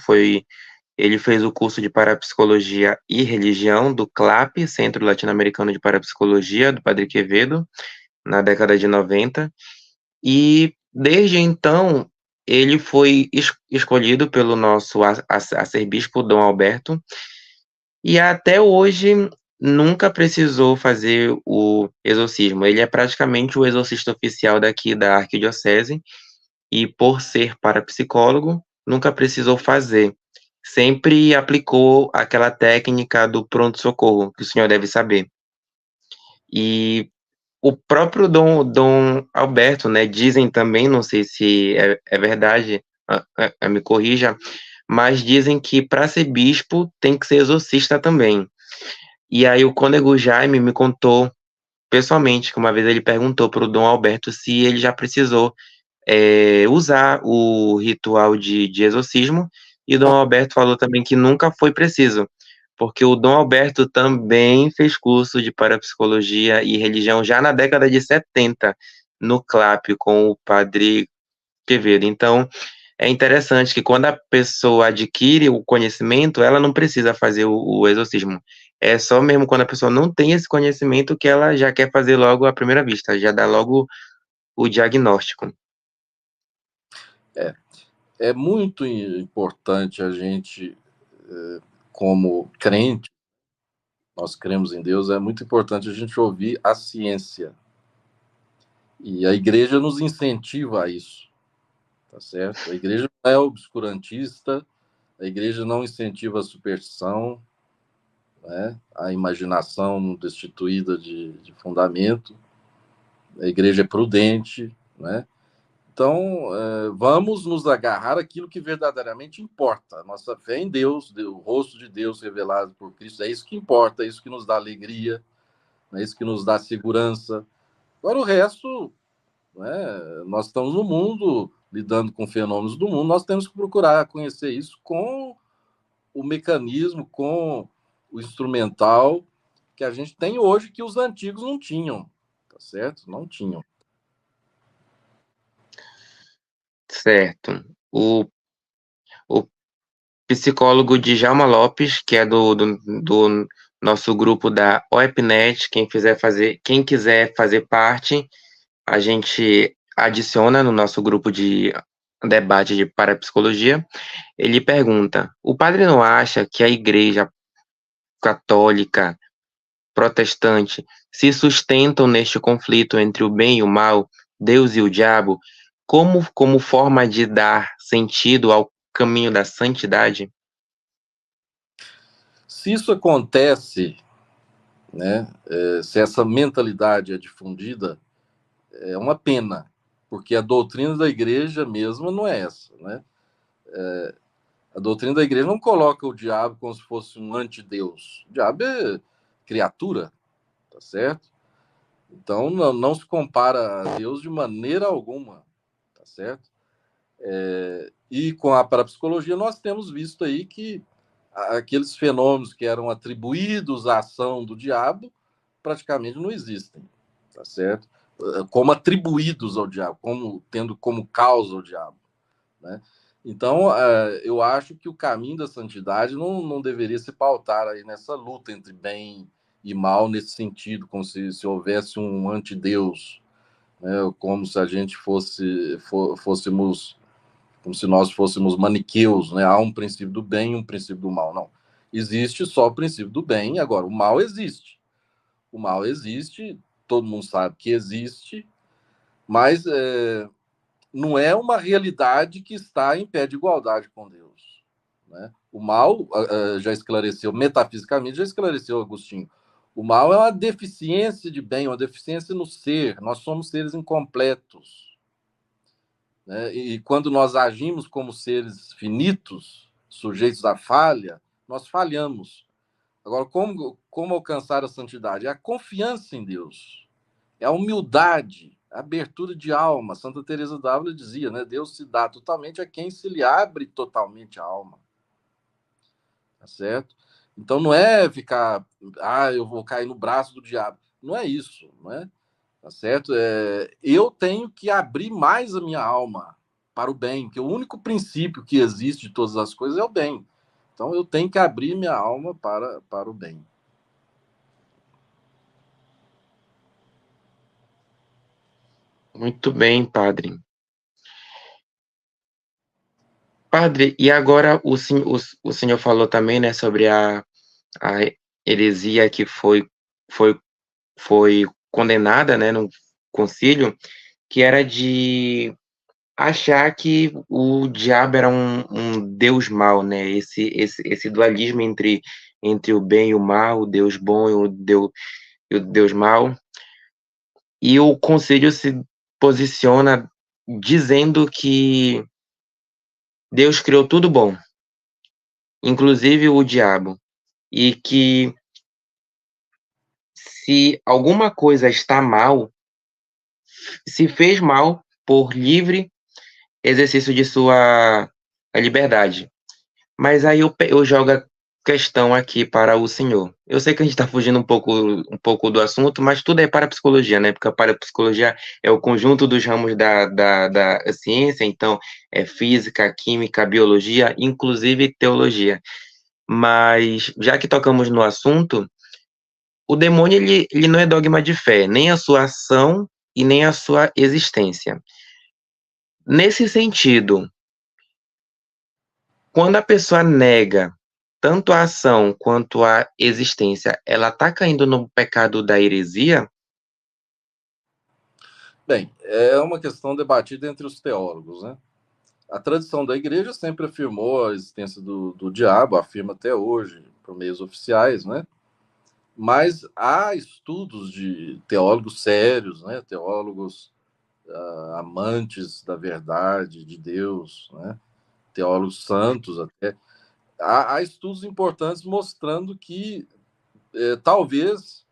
ele fez o curso de Parapsicologia e Religião do CLAP, Centro Latino-Americano de Parapsicologia, do Padre Quevedo, na década de 90, e desde então ele foi escolhido pelo nosso arcebispo Dom Alberto, e até hoje nunca precisou fazer o exorcismo. Ele é praticamente o exorcista oficial daqui da Arquidiocese, e por ser parapsicólogo, nunca precisou fazer. Sempre aplicou aquela técnica do pronto-socorro, que o senhor deve saber. E o próprio Dom Alberto, né, dizem também, não sei se é verdade, me corrija, mas dizem que para ser bispo tem que ser exorcista também. E aí o cônego Jaime me contou pessoalmente que uma vez ele perguntou para o Dom Alberto se ele já precisou usar o ritual de exorcismo, e Dom Alberto falou também que nunca foi preciso, porque o Dom Alberto também fez curso de parapsicologia e religião já na década de 70, no CLAP, com o padre Quevedo. Então, é interessante que quando a pessoa adquire o conhecimento, ela não precisa fazer o exorcismo. É só mesmo quando a pessoa não tem esse conhecimento que ela já quer fazer logo à primeira vista, já dá logo o diagnóstico. É muito importante a gente, como crente, nós cremos em Deus, é muito importante a gente ouvir a ciência. E a igreja nos incentiva a isso, tá certo? A igreja não é obscurantista, a igreja não incentiva a superstição, né? A imaginação destituída de fundamento. A igreja é prudente, né? Então, vamos nos agarrar àquilo que verdadeiramente importa. A nossa fé em Deus, o rosto de Deus revelado por Cristo, é isso que importa, é isso que nos dá alegria, é isso que nos dá segurança. Agora, o resto, né, nós estamos no mundo, lidando com fenômenos do mundo, nós temos que procurar conhecer isso com o mecanismo, com o instrumental que a gente tem hoje, que os antigos não tinham, tá certo? Não tinham. Certo. O psicólogo Djalma Lopes, que é do nosso grupo da OEPNET, quem quiser fazer parte, a gente adiciona no nosso grupo de debate de parapsicologia. Ele pergunta: o padre não acha que a igreja católica, protestante, se sustentam neste conflito entre o bem e o mal, Deus e o diabo, como forma de dar sentido ao caminho da santidade? Se isso acontece, né, se essa mentalidade é difundida, é uma pena, porque a doutrina da igreja mesma não é essa, né? A doutrina da igreja não coloca o diabo como se fosse um antideus. O diabo é criatura, tá certo? Então não se compara a Deus de maneira alguma, tá certo? E com a parapsicologia nós temos visto aí que aqueles fenômenos que eram atribuídos à ação do diabo praticamente não existem, tá certo? Como atribuídos ao diabo, como tendo como causa o diabo, né? Então, eu acho que o caminho da santidade não deveria se pautar aí nessa luta entre bem e mal nesse sentido, como se houvesse um antideus, né? Como se a gente fôssemos, como se nós fôssemos maniqueus, né? Há um princípio do bem e um princípio do mal. Não. Existe só o princípio do bem, agora o mal existe. O mal existe, todo mundo sabe que existe, mas não é uma realidade que está em pé de igualdade com Deus, né? O mal, já esclareceu, metafisicamente, já esclareceu Agostinho. O mal é uma deficiência de bem, uma deficiência no ser. Nós somos seres incompletos, né? E quando nós agimos como seres finitos, sujeitos à falha, nós falhamos. Agora, como alcançar a santidade? É a confiança em Deus, é a humildade, a abertura de alma. Santa Teresa d'Ávila dizia, né? Deus se dá totalmente a quem se lhe abre totalmente a alma, tá certo? Então não é ficar, eu vou cair no braço do diabo. Não é isso, não é? Tá certo? Eu tenho que abrir mais a minha alma para o bem, que o único princípio que existe de todas as coisas é o bem. Então eu tenho que abrir minha alma para o bem. Muito bem, padre. Padre, e agora o senhor falou também, né, sobre a heresia que foi, foi condenada, né, no concílio, que era de achar que o diabo era um Deus mau, né? Esse dualismo entre o bem e o mal, o Deus bom e o Deus mau. E o conselho se posiciona dizendo que Deus criou tudo bom, inclusive o diabo, e que se alguma coisa está mal, se fez mal por livre exercício de sua liberdade. Mas aí eu jogo questão aqui para o senhor. Eu sei que a gente está fugindo um pouco do assunto, mas tudo é parapsicologia, né? Porque a parapsicologia é o conjunto dos ramos da ciência, então é física, química, biologia, inclusive teologia. Mas já que tocamos no assunto, o demônio ele não é dogma de fé, nem a sua ação e nem a sua existência. Nesse sentido, quando a pessoa nega tanto a ação quanto a existência, ela está caindo no pecado da heresia? Bem, é uma questão debatida entre os teólogos, né? A tradição da igreja sempre afirmou a existência do diabo, afirma até hoje, por meios oficiais, né? Mas há estudos de teólogos sérios, né? Teólogos amantes da verdade, de Deus, né? Teólogos santos até. Há estudos importantes mostrando que talvez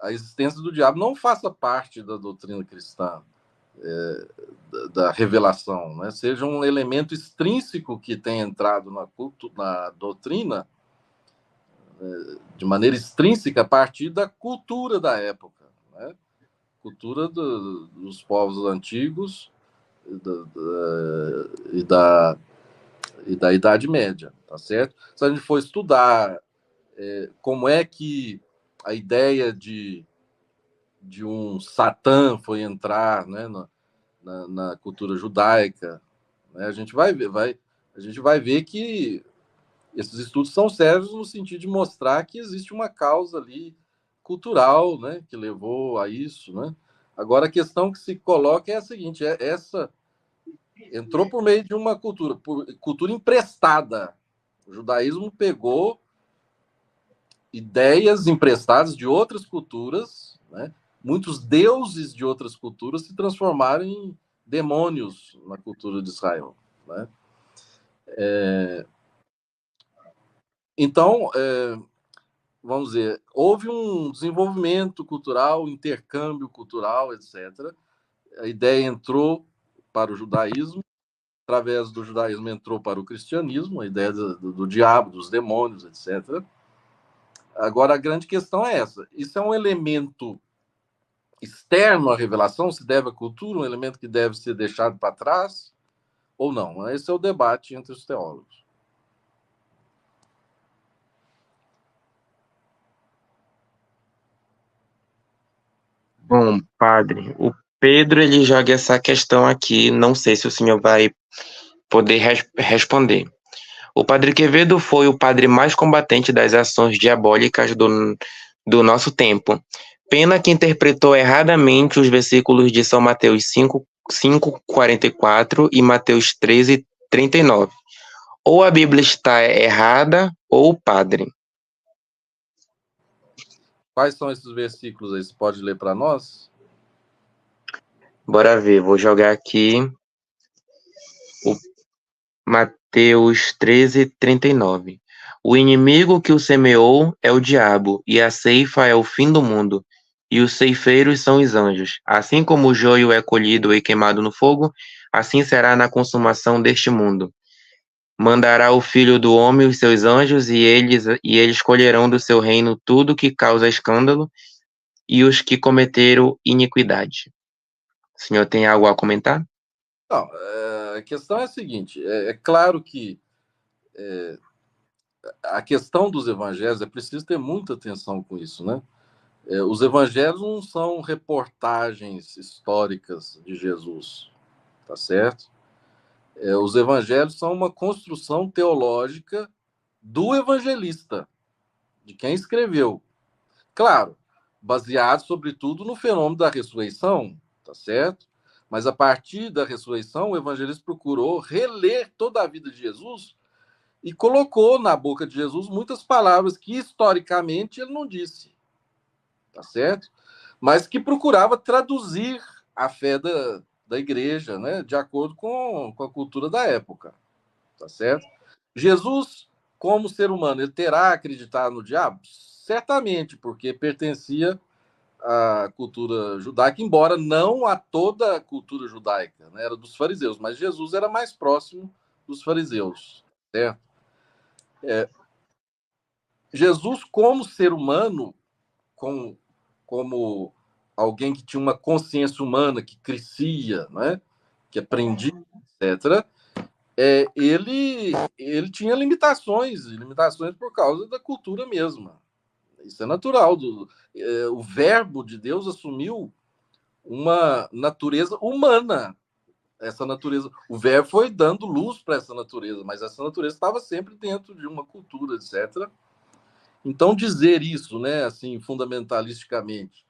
a existência do diabo não faça parte da doutrina cristã, da revelação, né? Seja um elemento extrínseco que tem entrado na doutrina de maneira extrínseca a partir da cultura da época, né? Cultura dos povos antigos e da Idade Média, tá certo? Se a gente for estudar como é que a ideia de um Satã foi entrar, né, na cultura judaica, né, a gente vai ver que esses estudos são sérios no sentido de mostrar que existe uma causa ali cultural, né, que levou a isso, né? Agora a questão que se coloca é a seguinte: essa entrou por meio de uma cultura emprestada. O judaísmo pegou ideias emprestadas de outras culturas, né? Muitos deuses de outras culturas se transformaram em demônios na cultura de Israel, né? Então, vamos dizer, houve um desenvolvimento cultural, intercâmbio cultural, etc. A ideia entrou para o judaísmo, através do judaísmo entrou para o cristianismo, a ideia do diabo, dos demônios, etc. Agora, a grande questão é essa: isso é um elemento externo à revelação, se deve à cultura, um elemento que deve ser deixado para trás ou não? Esse é o debate entre os teólogos. Bom, padre, o Pedro ele joga essa questão aqui, não sei se o senhor vai poder responder. O padre Quevedo foi o padre mais combatente das ações diabólicas do nosso tempo. Pena que interpretou erradamente os versículos de São Mateus 5:44 e Mateus 13:39. Ou a Bíblia está errada, ou o padre. Quais são esses versículos aí? Você pode ler para nós? Bora ver, vou jogar aqui o Mateus 13:39. O inimigo que o semeou é o diabo, e a ceifa é o fim do mundo, e os ceifeiros são os anjos. Assim como o joio é colhido e queimado no fogo, assim será na consumação deste mundo. Mandará o Filho do Homem os seus anjos, e eles colherão do seu reino tudo que causa escândalo e os que cometeram iniquidade. O senhor tem algo a comentar? Não, a questão é a seguinte: é claro que a questão dos evangelhos é preciso ter muita atenção com isso, né? Os evangelhos não são reportagens históricas de Jesus, tá certo? Os evangelhos são uma construção teológica do evangelista, de quem escreveu. Claro, baseado sobretudo no fenômeno da ressurreição, tá certo? Mas a partir da ressurreição, o evangelista procurou reler toda a vida de Jesus e colocou na boca de Jesus muitas palavras que historicamente ele não disse, tá certo? Mas que procurava traduzir a fé da igreja, né, de acordo com a cultura da época, tá certo? Jesus, como ser humano, ele terá acreditado no diabo? Certamente, porque pertencia à cultura judaica, embora não a toda a cultura judaica, né? Era dos fariseus, mas Jesus era mais próximo dos fariseus, certo? Jesus, como ser humano, como alguém que tinha uma consciência humana, que crescia, né? Que aprendia, etc., ele tinha limitações por causa da cultura mesma. Isso é natural. O verbo de Deus assumiu uma natureza humana. Essa natureza, o verbo foi dando luz para essa natureza, mas essa natureza estava sempre dentro de uma cultura, etc. Então, dizer isso, né, assim, fundamentalisticamente,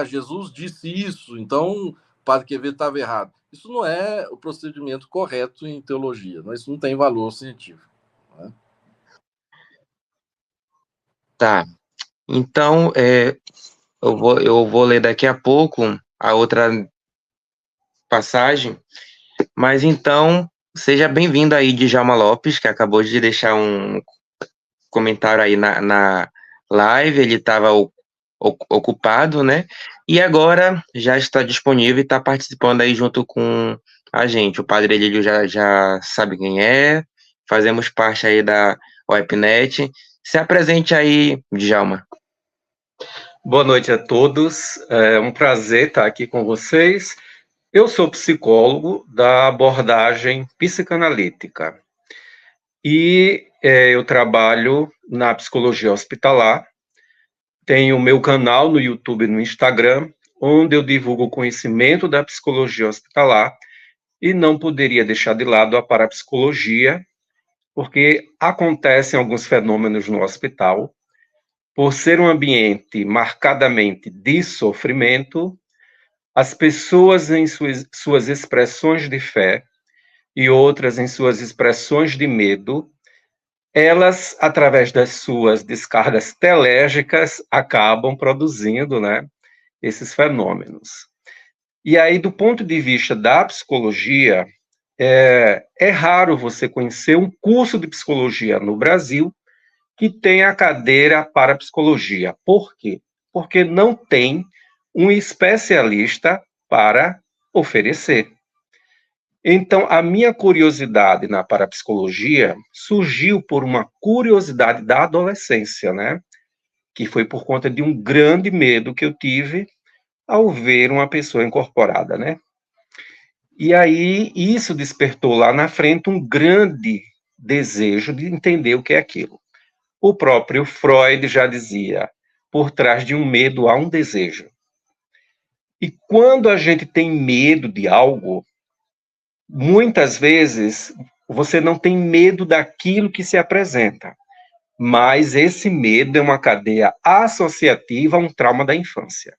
Jesus disse isso, então o Padre Quevedo estava errado. Isso não é o procedimento correto em teologia, né? Isso não tem valor científico. Né? Tá. Então, eu vou ler daqui a pouco a outra passagem, mas então, seja bem-vindo aí, Djalma Lopes, que acabou de deixar um comentário aí na live, ele estava ocupado, né? E agora já está disponível e está participando aí junto com a gente. O Padre Elídio já sabe quem é, fazemos parte aí da Webnet. Se apresente aí, Djalma. Boa noite a todos, é um prazer estar aqui com vocês. Eu sou psicólogo da abordagem psicanalítica e eu trabalho na psicologia hospitalar. Tenho o meu canal no YouTube e no Instagram, onde eu divulgo o conhecimento da psicologia hospitalar e não poderia deixar de lado a parapsicologia, porque acontecem alguns fenômenos no hospital. Por ser um ambiente marcadamente de sofrimento, as pessoas em suas expressões de fé e outras em suas expressões de medo, elas, através das suas descargas telérgicas, acabam produzindo, né, esses fenômenos. E aí, do ponto de vista da psicologia, é raro você conhecer um curso de psicologia no Brasil que tenha a cadeira para psicologia. Por quê? Porque não tem um especialista para oferecer. Então, a minha curiosidade na parapsicologia surgiu por uma curiosidade da adolescência, né? Que foi por conta de um grande medo que eu tive ao ver uma pessoa incorporada, né? E aí, isso despertou lá na frente um grande desejo de entender o que é aquilo. O próprio Freud já dizia, por trás de um medo há um desejo. E quando a gente tem medo de algo, muitas vezes você não tem medo daquilo que se apresenta, mas esse medo é uma cadeia associativa a um trauma da infância.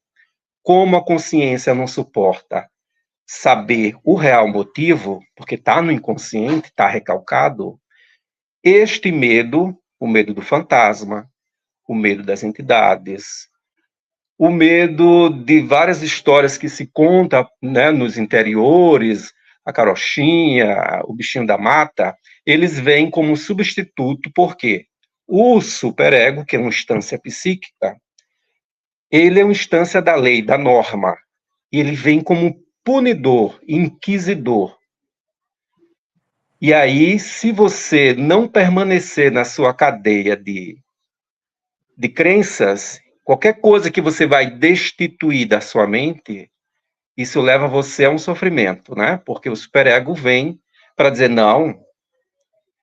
Como a consciência não suporta saber o real motivo, porque está no inconsciente, está recalcado, este medo, o medo do fantasma, o medo das entidades, o medo de várias histórias que se conta, né, nos interiores, a carochinha, o bichinho da mata, eles vêm como substituto, porque o superego, que é uma instância psíquica, ele é uma instância da lei, da norma, e ele vem como punidor, inquisidor. E aí, se você não permanecer na sua cadeia de crenças, qualquer coisa que você vai destituir da sua mente, isso leva você a um sofrimento, né? Porque o superego vem para dizer, não,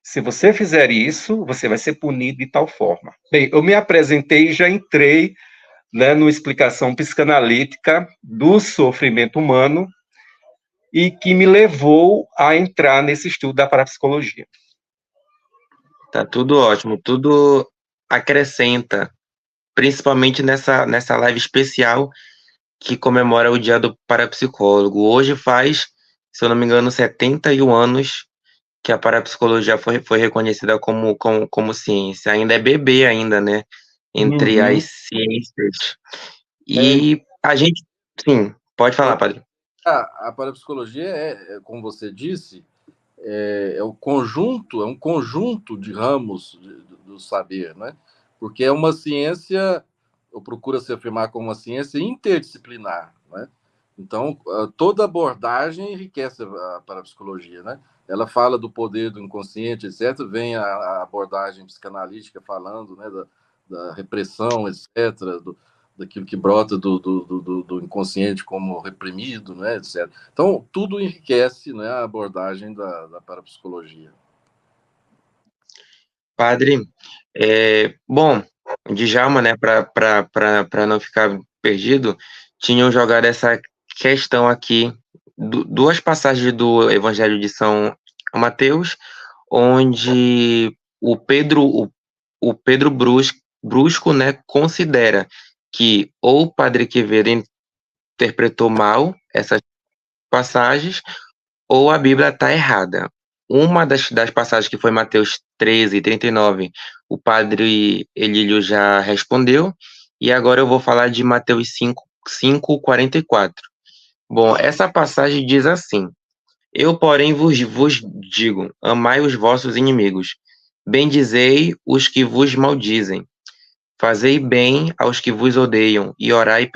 se você fizer isso, você vai ser punido de tal forma. Bem, eu me apresentei e já entrei, né, numa explicação psicanalítica do sofrimento humano e que me levou a entrar nesse estudo da parapsicologia. Tá tudo ótimo, tudo acrescenta, principalmente nessa live especial que comemora o Dia do Parapsicólogo. Hoje faz, se eu não me engano, 71 anos que a parapsicologia foi reconhecida como ciência. Ainda é bebê ainda, né? Entre Uhum. as ciências. E a gente, sim, pode falar, padre. A parapsicologia como você disse, é um conjunto de ramos do saber, né? Porque é uma ciência, ou procura se afirmar como uma ciência interdisciplinar, né? Então, toda abordagem enriquece a parapsicologia, né? Ela fala do poder do inconsciente, etc. Vem a abordagem psicanalítica falando, né, da repressão, etc., daquilo que brota do inconsciente como reprimido, né, etc. Então, tudo enriquece, né, a abordagem da parapsicologia. Padre, bom, Djalma, né, para não ficar perdido, tinham jogado essa questão aqui, duas passagens do Evangelho de São Mateus, onde o Pedro Brusco, né, considera que ou o Padre Quevedo interpretou mal essas passagens, ou a Bíblia está errada. Uma das passagens que foi Mateus 13:39, o padre Elílio já respondeu, e agora eu vou falar de Mateus 5:44. Bom, essa passagem diz assim: Eu, porém, vos digo, amai os vossos inimigos, bendizei os que vos maldizem, fazei bem aos que vos odeiam, e orai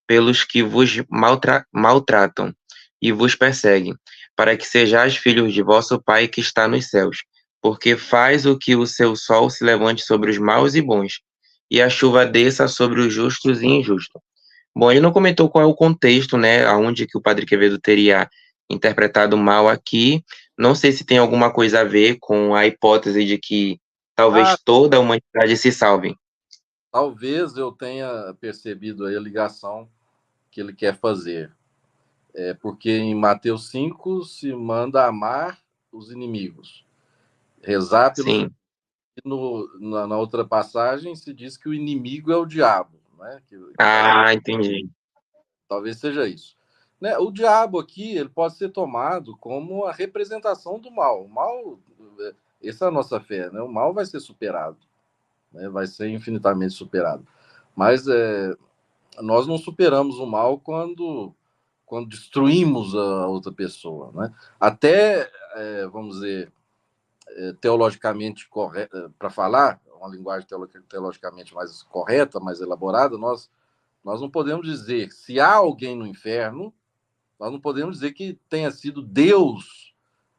pelos que vos maltratam e vos perseguem, para que sejais filhos de vosso Pai que está nos céus, porque faz o que o seu sol se levante sobre os maus e bons, e a chuva desça sobre os justos e injustos. Bom, ele não comentou qual é o contexto, né, aonde que o Padre Quevedo teria interpretado mal aqui. Não sei se tem alguma coisa a ver com a hipótese de que talvez toda a humanidade se salve. Talvez eu tenha percebido aí a ligação que ele quer fazer. Porque em Mateus 5 se manda amar os inimigos, rezar pelos Sim. na outra passagem se diz que o inimigo é o diabo, né? Entendi. Talvez seja isso. Né? O diabo aqui ele pode ser tomado como a representação do mal. O mal, essa é a nossa fé, né? O mal vai ser superado, né? Vai ser infinitamente superado. Mas nós não superamos o mal quando destruímos a outra pessoa, né? Até, vamos dizer, teologicamente correta, para falar, uma linguagem teologicamente mais correta, mais elaborada, nós não podemos dizer, se há alguém no inferno, nós não podemos dizer que tenha sido Deus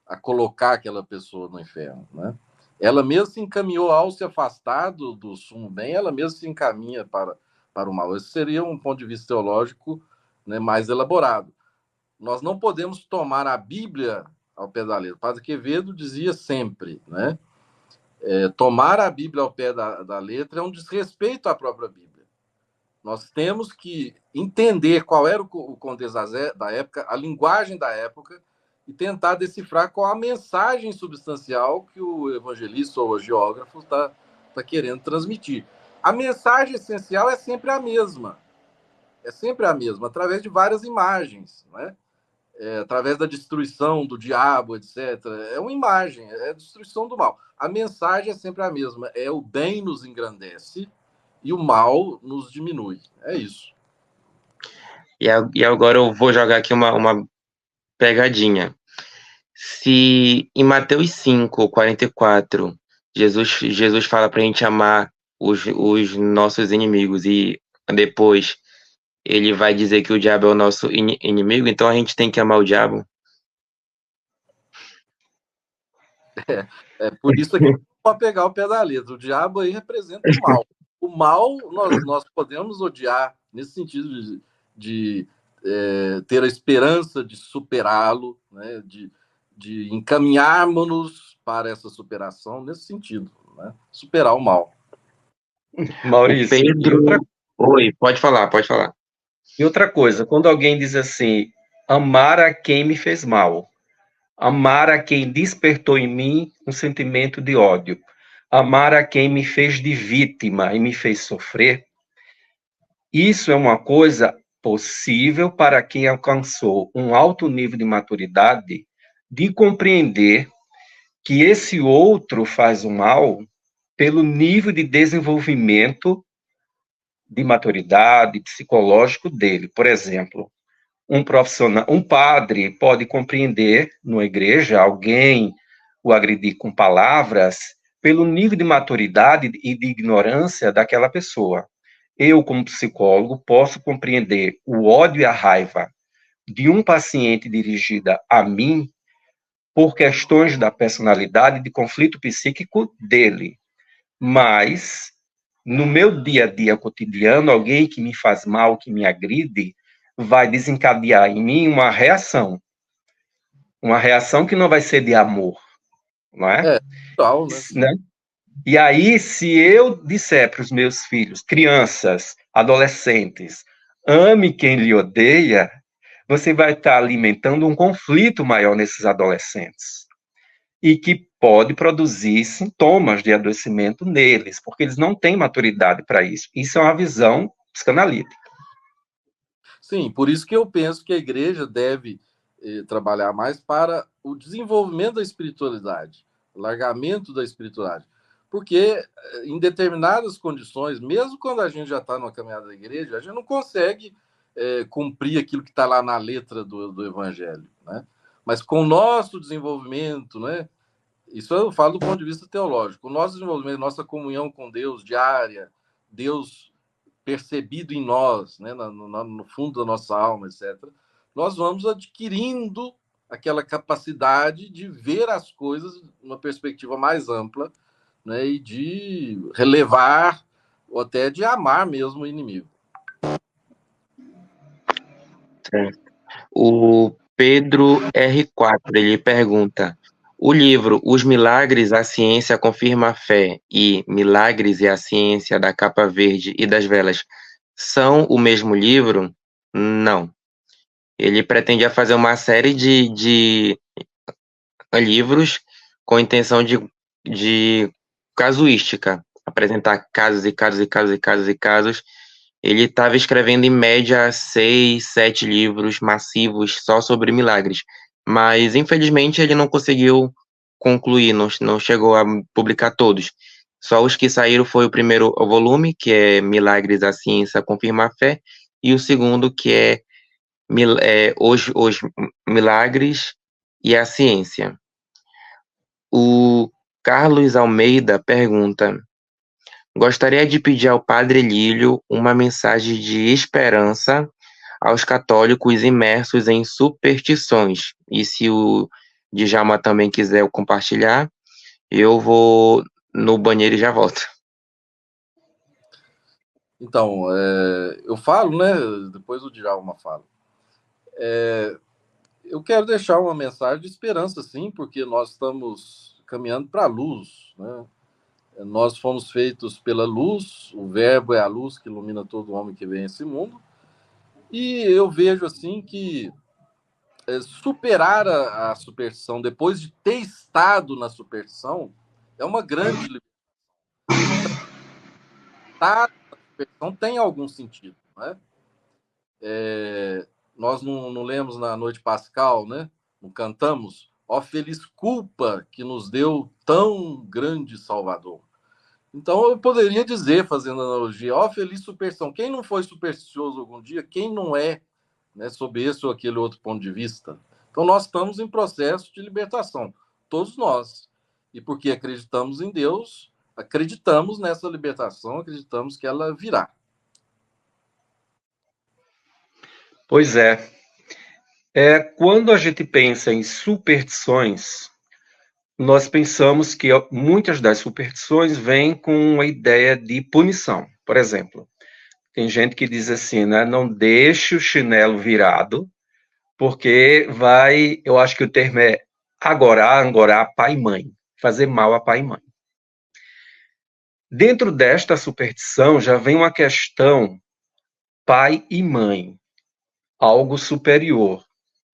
a colocar aquela pessoa no inferno, né? Ela mesma se encaminhou ao se afastar do sumo bem, ela mesma se encaminha para o mal. Esse seria um ponto de vista teológico, né, mais elaborado. Nós não podemos tomar a Bíblia ao pé da letra. O Padre Quevedo dizia sempre, né? Tomar a Bíblia ao pé da letra é um desrespeito à própria Bíblia. Nós temos que entender qual era o contexto da época, a linguagem da época, e tentar decifrar qual a mensagem substancial que o evangelista ou o geógrafo está querendo transmitir. A mensagem essencial é sempre a mesma. É sempre a mesma, através de várias imagens, né? Através da destruição do diabo, etc. É uma imagem, é a destruição do mal. A mensagem é sempre a mesma, é o bem nos engrandece e o mal nos diminui. É isso. E agora eu vou jogar aqui uma pegadinha. Se em Mateus 5:44, Jesus fala para a gente amar os nossos inimigos e depois ele vai dizer que o diabo é o nosso inimigo, então a gente tem que amar o diabo? Por isso aqui pode pegar o pé da letra. O diabo aí representa o mal. O mal nós podemos odiar nesse sentido de ter a esperança de superá-lo, né? de encaminharmos-nos para essa superação nesse sentido, né? Superar o mal. Maurício, Oi, pode falar. E outra coisa, quando alguém diz assim, amar a quem me fez mal, amar a quem despertou em mim um sentimento de ódio, amar a quem me fez de vítima e me fez sofrer, isso é uma coisa possível para quem alcançou um alto nível de maturidade de compreender que esse outro faz o mal pelo nível de desenvolvimento de maturidade psicológico dele. Por exemplo, um profissional, um padre pode compreender numa igreja alguém o agredir com palavras pelo nível de maturidade e de ignorância daquela pessoa. Eu, como psicólogo, posso compreender o ódio e a raiva de um paciente dirigida a mim por questões da personalidade, de conflito psíquico dele. Mas no meu dia a dia cotidiano, alguém que me faz mal, que me agride, vai desencadear em mim uma reação que não vai ser de amor, não é? Total, né? Né? E aí, se eu disser para os meus filhos, crianças, adolescentes, ame quem lhe odeia, você vai estar alimentando um conflito maior nesses adolescentes e que pode produzir sintomas de adoecimento neles, porque eles não têm maturidade para isso. Isso é uma visão psicanalítica. Sim, por isso que eu penso que a igreja deve trabalhar mais para o desenvolvimento da espiritualidade, o largamento da espiritualidade. Porque em determinadas condições, mesmo quando a gente já está numa caminhada da igreja, a gente não consegue cumprir aquilo que está lá na letra do evangelho, né? Mas com o nosso desenvolvimento, né? Isso eu falo do ponto de vista teológico. O nosso desenvolvimento, nossa comunhão com Deus diária, Deus percebido em nós, né, no fundo da nossa alma, etc., nós vamos adquirindo aquela capacidade de ver as coisas numa perspectiva mais ampla, né, e de relevar ou até de amar mesmo o inimigo. O Pedro R4, ele pergunta: o livro Os Milagres, a Ciência Confirma a Fé e Milagres e a Ciência da Capa Verde e das Velas são o mesmo livro? Não. Ele pretende fazer uma série de livros com intenção de casuística, apresentar casos e casos e casos e casos e casos. Ele estava escrevendo em média 6, 7 livros massivos só sobre milagres, mas infelizmente ele não conseguiu concluir, não chegou a publicar todos. Só os que saíram foi o primeiro volume, que é Milagres, a Ciência Confirma a Fé, e o segundo, que é os Milagres e a Ciência. O Carlos Almeida pergunta: gostaria de pedir ao Padre Lílio uma mensagem de esperança aos católicos imersos em superstições. E se o Djalma também quiser compartilhar, eu vou no banheiro e já volto. Então, eu falo, né? Depois o Djalma fala. Eu quero deixar uma mensagem de esperança, sim, porque nós estamos caminhando para a luz, né? Nós fomos feitos pela luz, o Verbo é a luz que ilumina todo homem que vem a esse mundo. E eu vejo assim que superar a superstição depois de ter estado na superstição é uma grande liberdade. Estar na superstição tem algum sentido, né? Nós não lemos na noite pascal, né? Não cantamos: ó feliz culpa que nos deu tão grande Salvador. Então eu poderia dizer, fazendo analogia, ó feliz superstição. Quem não foi supersticioso algum dia, quem não é, né, sob esse ou aquele outro ponto de vista? Então nós estamos em processo de libertação, todos nós. E porque acreditamos em Deus, acreditamos nessa libertação, acreditamos que ela virá. Pois é. Quando a gente pensa em superstições, nós pensamos que muitas das superstições vêm com a ideia de punição. Por exemplo, tem gente que diz assim, né? Não deixe o chinelo virado, porque vai, eu acho que o termo é angorar pai e mãe, fazer mal a pai e mãe. Dentro desta superstição já vem uma questão pai e mãe, algo superior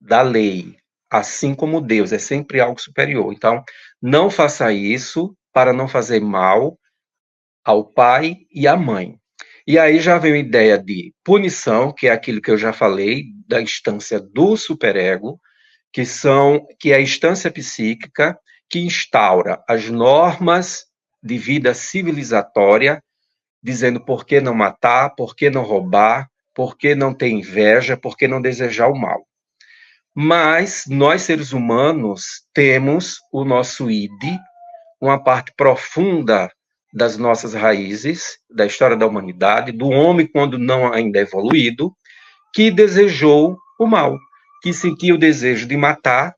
da lei, assim como Deus, é sempre algo superior. Então, não faça isso para não fazer mal ao pai e à mãe. E aí já vem a ideia de punição, que é aquilo que eu já falei, da instância do superego, que é a instância psíquica que instaura as normas de vida civilizatória, dizendo por que não matar, por que não roubar, por que não ter inveja, por que não desejar o mal. Mas nós, seres humanos, temos o nosso id, uma parte profunda das nossas raízes, da história da humanidade, do homem, quando não ainda evoluído, que desejou o mal, que sentia o desejo de matar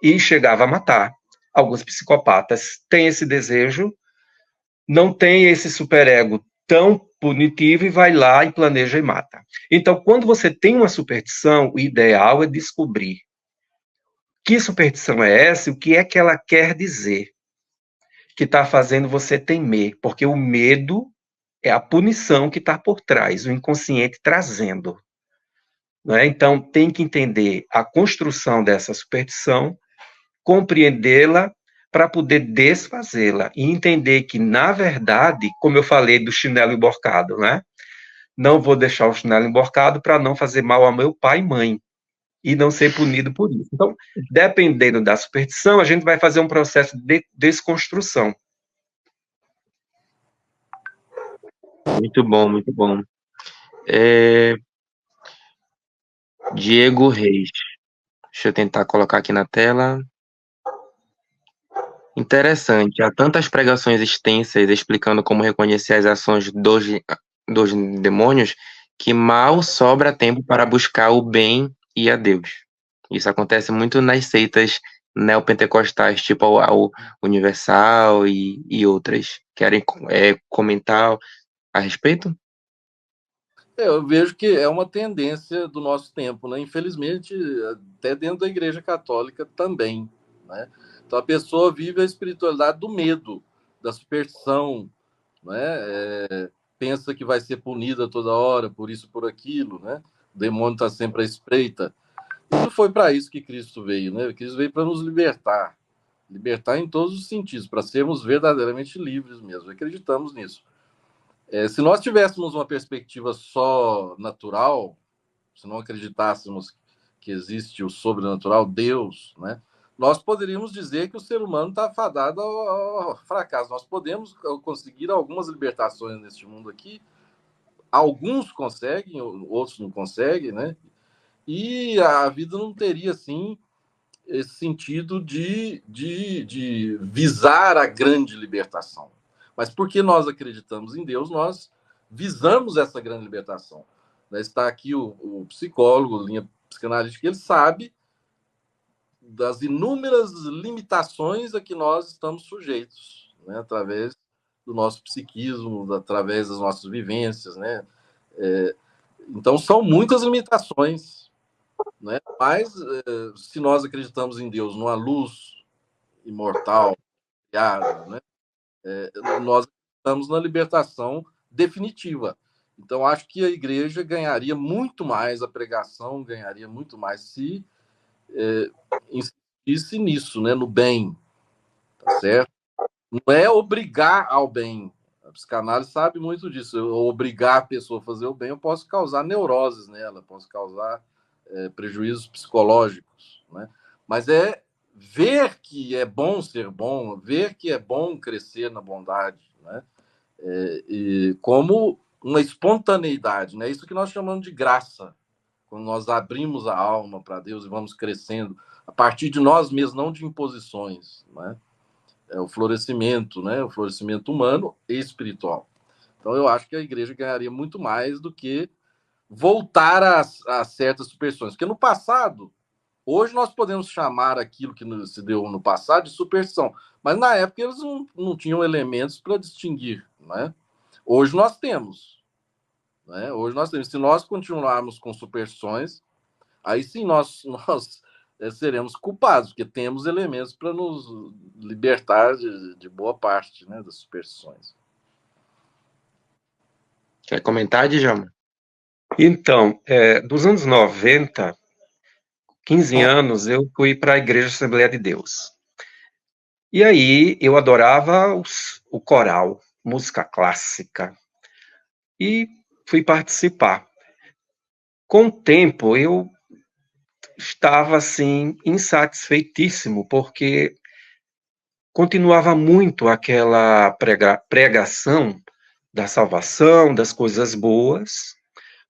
e chegava a matar. Alguns psicopatas têm esse desejo, não têm esse superego tão punitivo e vai lá e planeja e mata. Então, quando você tem uma superstição, o ideal é descobrir que superstição é essa e o que é que ela quer dizer, que está fazendo você temer, porque o medo é a punição que está por trás, o inconsciente trazendo. Né? Então, tem que entender a construção dessa superstição, compreendê-la para poder desfazê-la e entender que, na verdade, como eu falei do chinelo emborcado, né? Não vou deixar o chinelo emborcado para não fazer mal ao meu pai e mãe e não ser punido por isso. Então, dependendo da superstição, a gente vai fazer um processo de desconstrução. Muito bom, muito bom. Diego Reis. Deixa eu tentar colocar aqui na tela. Interessante. Há tantas pregações extensas explicando como reconhecer as ações dos demônios que mal sobra tempo para buscar o bem e a Deus. Isso acontece muito nas seitas neopentecostais, tipo a Universal e outras. Querem comentar a respeito? Eu vejo que é uma tendência do nosso tempo, né? Infelizmente, até dentro da Igreja Católica também, né? Então a pessoa vive a espiritualidade do medo, da superstição, né? Pensa que vai ser punida toda hora por isso, por aquilo, né? O demônio está sempre à espreita. E não foi para isso que Cristo veio, né? Cristo veio para nos libertar, libertar em todos os sentidos, para sermos verdadeiramente livres mesmo. Acreditamos nisso. Se nós tivéssemos uma perspectiva só natural, se não acreditássemos que existe o sobrenatural, Deus, né, nós poderíamos dizer que o ser humano está fadado ao fracasso. Nós podemos conseguir algumas libertações neste mundo aqui, alguns conseguem, outros não conseguem, né? E a vida não teria, assim, esse sentido de visar a grande libertação. Mas porque nós acreditamos em Deus, nós visamos essa grande libertação. Está aqui o psicólogo, linha psicanalítica, ele sabe das inúmeras limitações a que nós estamos sujeitos, né? Através do nosso psiquismo, através das nossas vivências, né? Então, são muitas limitações, né? Mas, se nós acreditamos em Deus, numa luz imortal, né? Nós estamos na libertação definitiva. Então, acho que a igreja ganharia muito mais, a pregação ganharia muito mais se insistisse nisso, né? No bem, tá certo? Não é obrigar ao bem. A psicanálise sabe muito disso. Eu obrigar a pessoa a fazer o bem, eu posso causar neuroses nela, posso causar prejuízos psicológicos, né? Mas é ver que é bom ser bom, ver que é bom crescer na bondade, né? E como uma espontaneidade, né? Isso que nós chamamos de graça, quando nós abrimos a alma para Deus e vamos crescendo a partir de nós mesmos, não de imposições, né? É o florescimento, né? O florescimento humano e espiritual. Então, eu acho que a igreja ganharia muito mais do que voltar a certas superstições. Porque no passado, hoje nós podemos chamar aquilo que se deu no passado de superstição, mas na época eles não tinham elementos para distinguir, né? Hoje nós temos, né? Hoje nós temos. Se nós continuarmos com superstições, aí sim nós seremos culpados, porque temos elementos para nos libertar de boa parte, né, das superstições. Quer comentar, Djalma? Então, dos anos 90, 15 anos, eu fui para a Igreja Assembleia de Deus. E aí eu adorava o coral, música clássica, e fui participar. Com o tempo, eu estava, assim, insatisfeitíssimo, porque continuava muito aquela pregação da salvação, das coisas boas,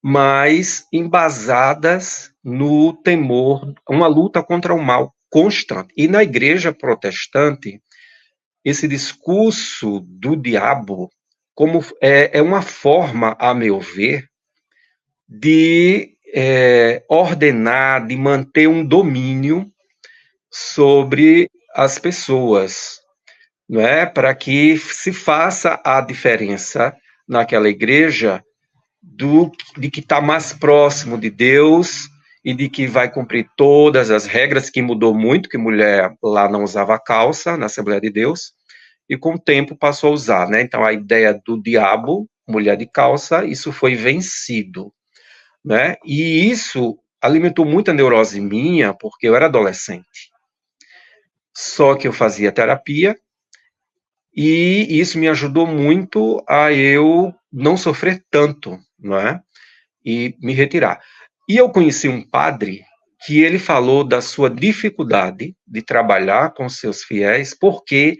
mas embasadas no temor, uma luta contra o mal constante. E na igreja protestante, esse discurso do diabo como é uma forma, a meu ver, de ordenar, de manter um domínio sobre as pessoas, não é? Para que se faça a diferença naquela igreja de que está mais próximo de Deus e de que vai cumprir todas as regras, que mudou muito, que mulher lá não usava calça na Assembleia de Deus, e com o tempo passou a usar, né? Então, a ideia do diabo, mulher de calça, isso foi vencido, né? E isso alimentou muita neurose minha, porque eu era adolescente. Só que eu fazia terapia, e isso me ajudou muito a eu não sofrer tanto, não é? E me retirar. E eu conheci um padre que ele falou da sua dificuldade de trabalhar com seus fiéis, porque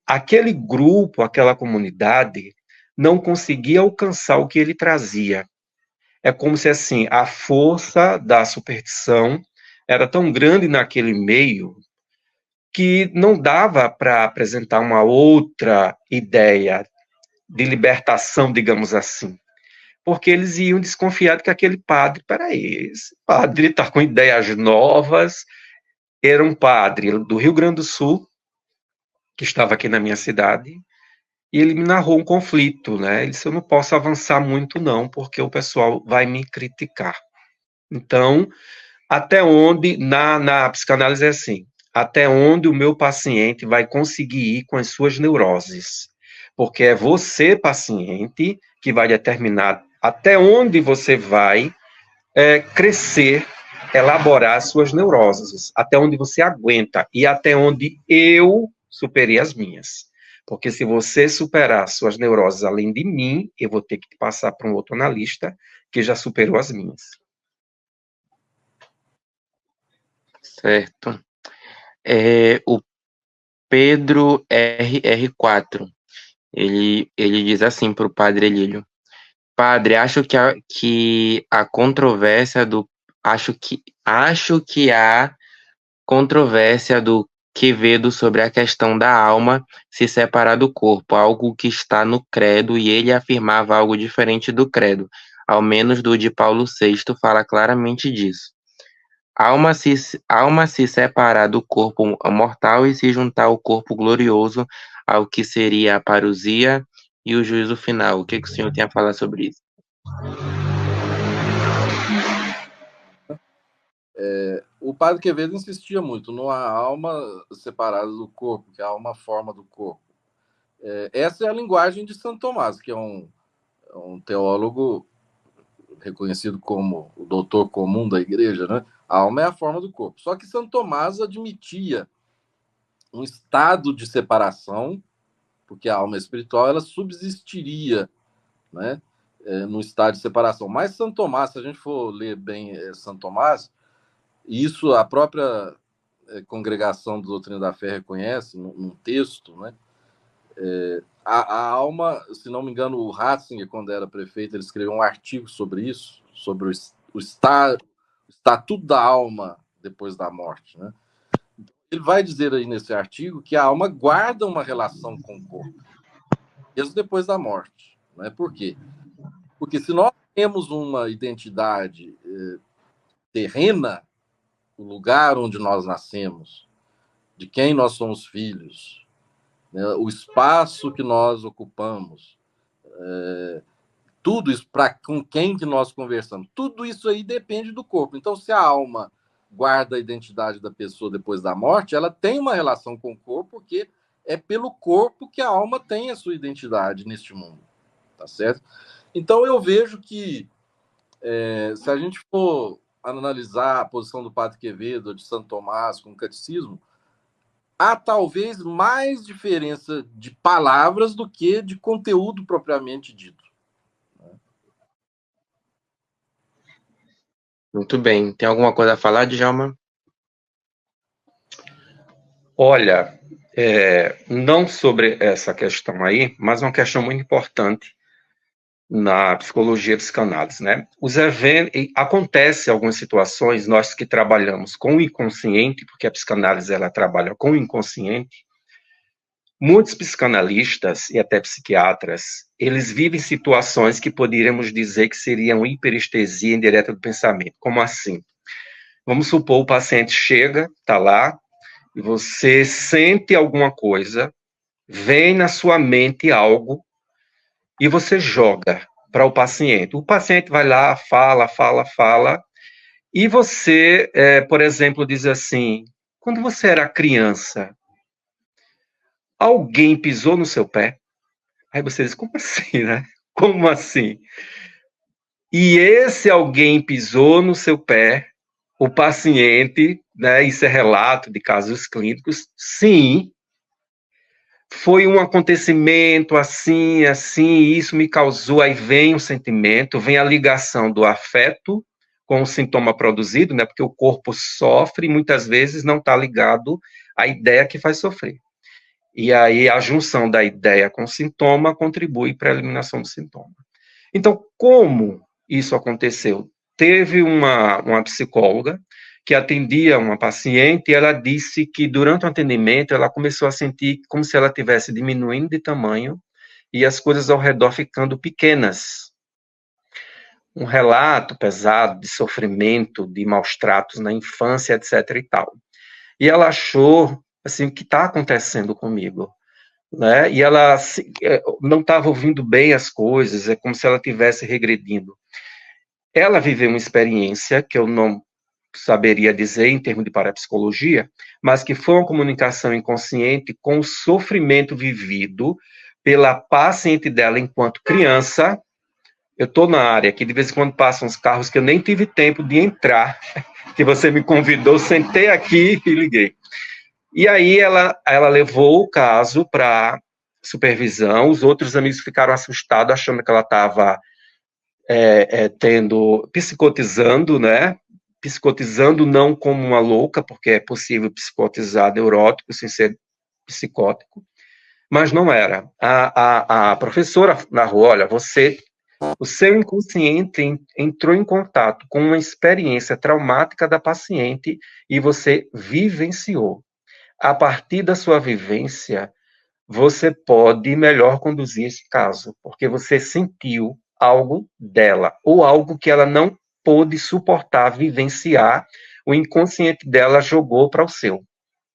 aquele grupo, aquela comunidade, não conseguia alcançar o que ele trazia. É como se, assim, a força da superstição era tão grande naquele meio que não dava para apresentar uma outra ideia de libertação, digamos assim. Porque eles iam desconfiar de que aquele padre, peraí, esse padre está com ideias novas. Era um padre do Rio Grande do Sul, que estava aqui na minha cidade, e ele me narrou um conflito, né? Ele disse, eu não posso avançar muito não, porque o pessoal vai me criticar. Então, até onde, na psicanálise é assim, até onde o meu paciente vai conseguir ir com as suas neuroses. Porque é você, paciente, que vai determinar até onde você vai crescer, elaborar as suas neuroses, até onde você aguenta e até onde eu superei as minhas. Porque se você superar suas neuroses além de mim, eu vou ter que passar para um outro analista que já superou as minhas. Certo. O Pedro RR4, ele diz assim para o Padre Elílio: Padre, acho que a controvérsia do acho que a controvérsia do Quevedo sobre a questão da alma se separar do corpo, algo que está no credo, e ele afirmava algo diferente do credo, ao menos do de Paulo VI fala claramente disso. Alma se separar do corpo mortal e se juntar ao corpo glorioso, ao que seria a parousia e o juízo final. O que o senhor tem a falar sobre isso? O padre Quevedo insistia muito, não há alma separada do corpo, que há uma forma do corpo. Essa é a linguagem de Santo Tomás, que é um teólogo reconhecido como o doutor comum da igreja, né? A alma é a forma do corpo. Só que Santo Tomás admitia um estado de separação, porque a alma espiritual ela subsistiria, né? No estado de separação. Mas Santo Tomás, se a gente for ler bem Santo Tomás, isso a própria congregação do Doutrina da Fé reconhece num texto, né? A alma, se não me engano, o Ratzinger, quando era prefeito, ele escreveu um artigo sobre isso, sobre o estatuto da alma depois da morte, né? Ele vai dizer aí nesse artigo que a alma guarda uma relação com o corpo, mesmo depois da morte, né? Por quê? Porque se nós temos uma identidade terrena, o lugar onde nós nascemos, de quem nós somos filhos, né, o espaço que nós ocupamos, tudo isso, com quem que nós conversamos, tudo isso aí depende do corpo. Então, se a alma guarda a identidade da pessoa depois da morte, ela tem uma relação com o corpo, porque é pelo corpo que a alma tem a sua identidade neste mundo, tá certo? Então, eu vejo que se a gente for analisar a posição do Padre Quevedo, de Santo Tomás, com o catecismo, há talvez mais diferença de palavras do que de conteúdo propriamente dito. Muito bem. Tem alguma coisa a falar, Djalma? Olha, não sobre essa questão aí, mas uma questão muito importante na psicologia psicanálise, né? Acontece algumas situações, nós que trabalhamos com o inconsciente, porque a psicanálise ela trabalha com o inconsciente, muitos psicanalistas e até psiquiatras, eles vivem situações que poderíamos dizer que seriam hiperestesia indireta do pensamento. Como assim? Vamos supor, o paciente chega, está lá, e você sente alguma coisa, vem na sua mente algo, e você joga para o paciente. O paciente vai lá, fala, e você, por exemplo, diz assim: quando você era criança, alguém pisou no seu pé? Aí você diz: como assim, né? Como assim? E esse alguém pisou no seu pé, o paciente, né? Isso é relato de casos clínicos, sim, foi um acontecimento assim, isso me causou, aí vem o sentimento, vem a ligação do afeto com o sintoma produzido, né? Porque o corpo sofre e muitas vezes não está ligado à ideia que faz sofrer. E aí a junção da ideia com o sintoma contribui para a eliminação do sintoma. Então, como isso aconteceu? Teve uma psicóloga que atendia uma paciente e ela disse que durante o atendimento ela começou a sentir como se ela estivesse diminuindo de tamanho e as coisas ao redor ficando pequenas. Um relato pesado de sofrimento, de maus tratos na infância, etc. e tal. E ela achou assim, o que está acontecendo comigo? Né? E ela não estava ouvindo bem as coisas, é como se ela estivesse regredindo. Ela viveu uma experiência que eu não saberia dizer em termos de parapsicologia, mas que foi uma comunicação inconsciente com o sofrimento vivido pela paciente dela enquanto criança. Eu estou na área que de vez em quando passam uns carros que eu nem tive tempo de entrar, que você me convidou, sentei aqui e liguei. E aí ela levou o caso para supervisão, os outros amigos ficaram assustados, achando que ela estava psicotizando, né? Psicotizando não como uma louca, porque é possível psicotizar neurótico sem ser psicótico, mas não era. A professora narrou: olha, o seu inconsciente entrou em contato com uma experiência traumática da paciente e você vivenciou. A partir da sua vivência, você pode melhor conduzir esse caso, porque você sentiu algo dela, ou algo que ela não pôde suportar, vivenciar, o inconsciente dela jogou para o seu,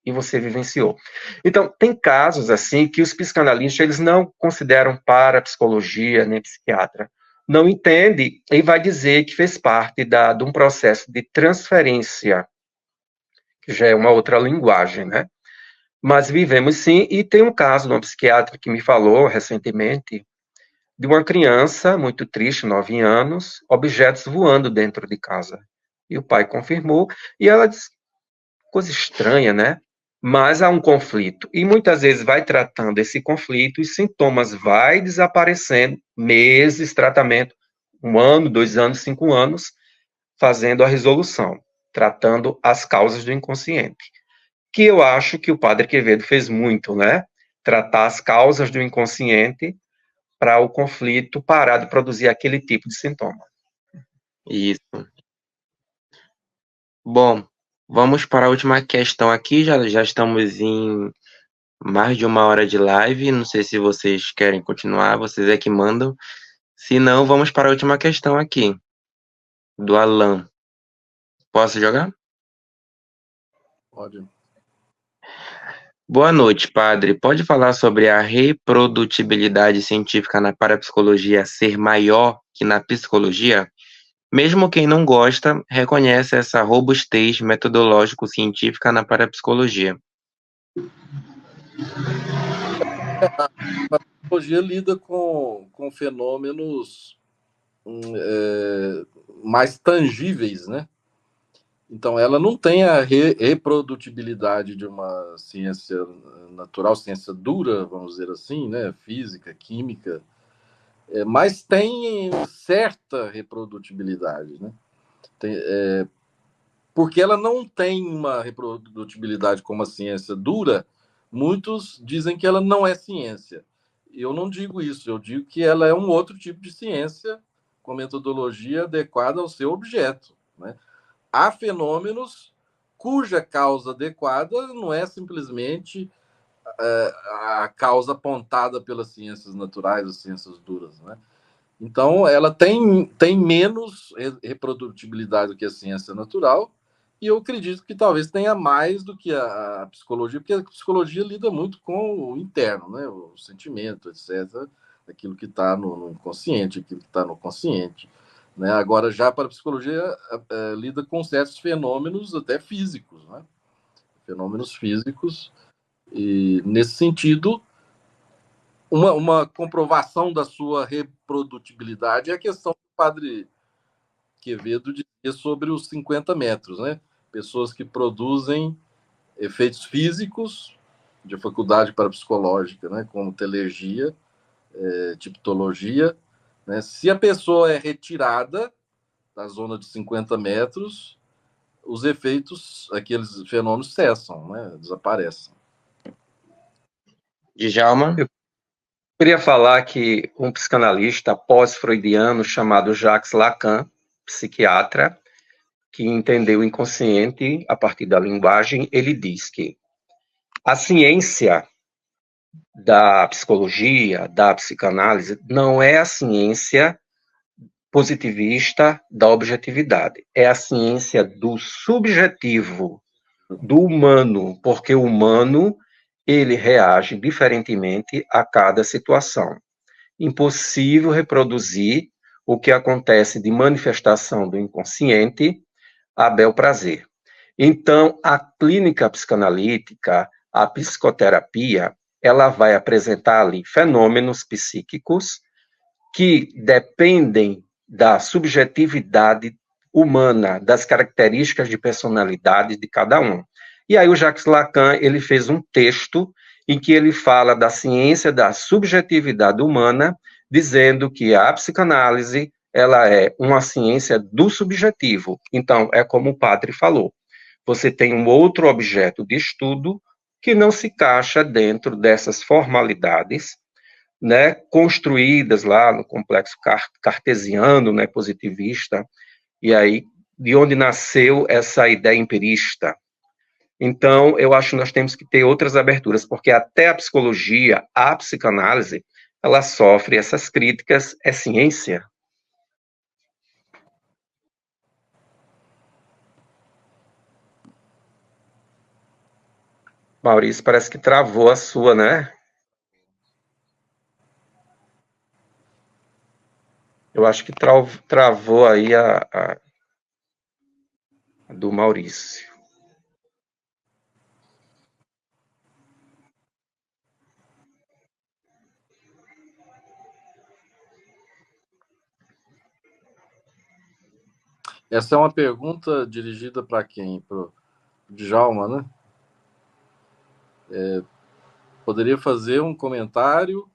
e você vivenciou. Então, tem casos assim que os psicanalistas eles não consideram parapsicologia nem psiquiatra, não entende e vai dizer que fez parte de um processo de transferência, que já é uma outra linguagem, né? Mas vivemos sim, e tem um caso de uma psiquiatra que me falou recentemente de uma criança muito triste, 9 anos, objetos voando dentro de casa. E o pai confirmou, e ela disse, coisa estranha, né? Mas há um conflito, e muitas vezes vai tratando esse conflito, os sintomas vai desaparecendo, meses, tratamento, 1 ano, 2 anos, 5 anos, fazendo a resolução, tratando as causas do inconsciente. Que eu acho que o Padre Quevedo fez muito, né? Tratar as causas do inconsciente para o conflito parar de produzir aquele tipo de sintoma. Isso. Bom, vamos para a última questão aqui. Já estamos em mais de 1 hora de live. Não sei se vocês querem continuar, vocês é que mandam. Se não, vamos para a última questão aqui, do Alan. Posso jogar? Pode. Boa noite, padre. Pode falar sobre a reprodutibilidade científica na parapsicologia ser maior que na psicologia? Mesmo quem não gosta, reconhece essa robustez metodológico-científica na parapsicologia. A psicologia lida com fenômenos mais tangíveis, né? Então, ela não tem a reprodutibilidade de uma ciência natural, ciência dura, vamos dizer assim, né? Física, química, mas tem certa reprodutibilidade, né? Porque ela não tem uma reprodutibilidade como a ciência dura, muitos dizem que ela não é ciência. Eu não digo isso, eu digo que ela é um outro tipo de ciência com metodologia adequada ao seu objeto, né? Há fenômenos cuja causa adequada não é simplesmente a causa apontada pelas ciências naturais, as ciências duras, né? Então, ela tem menos reprodutibilidade do que a ciência natural, e eu acredito que talvez tenha mais do que a psicologia, porque a psicologia lida muito com o interno, né? O sentimento, etc., aquilo que está no inconsciente, aquilo que está no consciente. Né? Agora, já para a psicologia, lida com certos fenômenos até físicos, né? Fenômenos físicos, e nesse sentido, uma comprovação da sua reprodutibilidade é a questão que o padre Quevedo dizia sobre os 50 metros, né? Pessoas que produzem efeitos físicos de faculdade parapsicológica, né? Como telergia, tipologia, né? Se a pessoa é retirada da zona de 50 metros, os efeitos, aqueles fenômenos cessam, né? Desaparecem. Djalma? Eu queria falar que um psicanalista pós-freudiano chamado Jacques Lacan, psiquiatra, que entendeu o inconsciente a partir da linguagem, ele diz que a ciência da psicologia, da psicanálise, não é a ciência positivista da objetividade, é a ciência do subjetivo, do humano, porque o humano, ele reage diferentemente a cada situação. Impossível reproduzir o que acontece de manifestação do inconsciente a bel prazer. Então, a clínica psicanalítica, a psicoterapia, ela vai apresentar ali fenômenos psíquicos que dependem da subjetividade humana, das características de personalidade de cada um. E aí o Jacques Lacan, ele fez um texto em que ele fala da ciência da subjetividade humana, dizendo que a psicanálise, ela é uma ciência do subjetivo. Então, é como o padre falou, você tem um outro objeto de estudo que não se encaixa dentro dessas formalidades, né, construídas lá no complexo cartesiano, né, positivista, e aí de onde nasceu essa ideia empirista. Então, eu acho que nós temos que ter outras aberturas, porque até a psicologia, a psicanálise, ela sofre essas críticas, é ciência. Maurício, parece que travou a sua, né? Eu acho que travou aí a do Maurício. Essa é uma pergunta dirigida para quem? Para o Djalma, né? Poderia fazer um comentário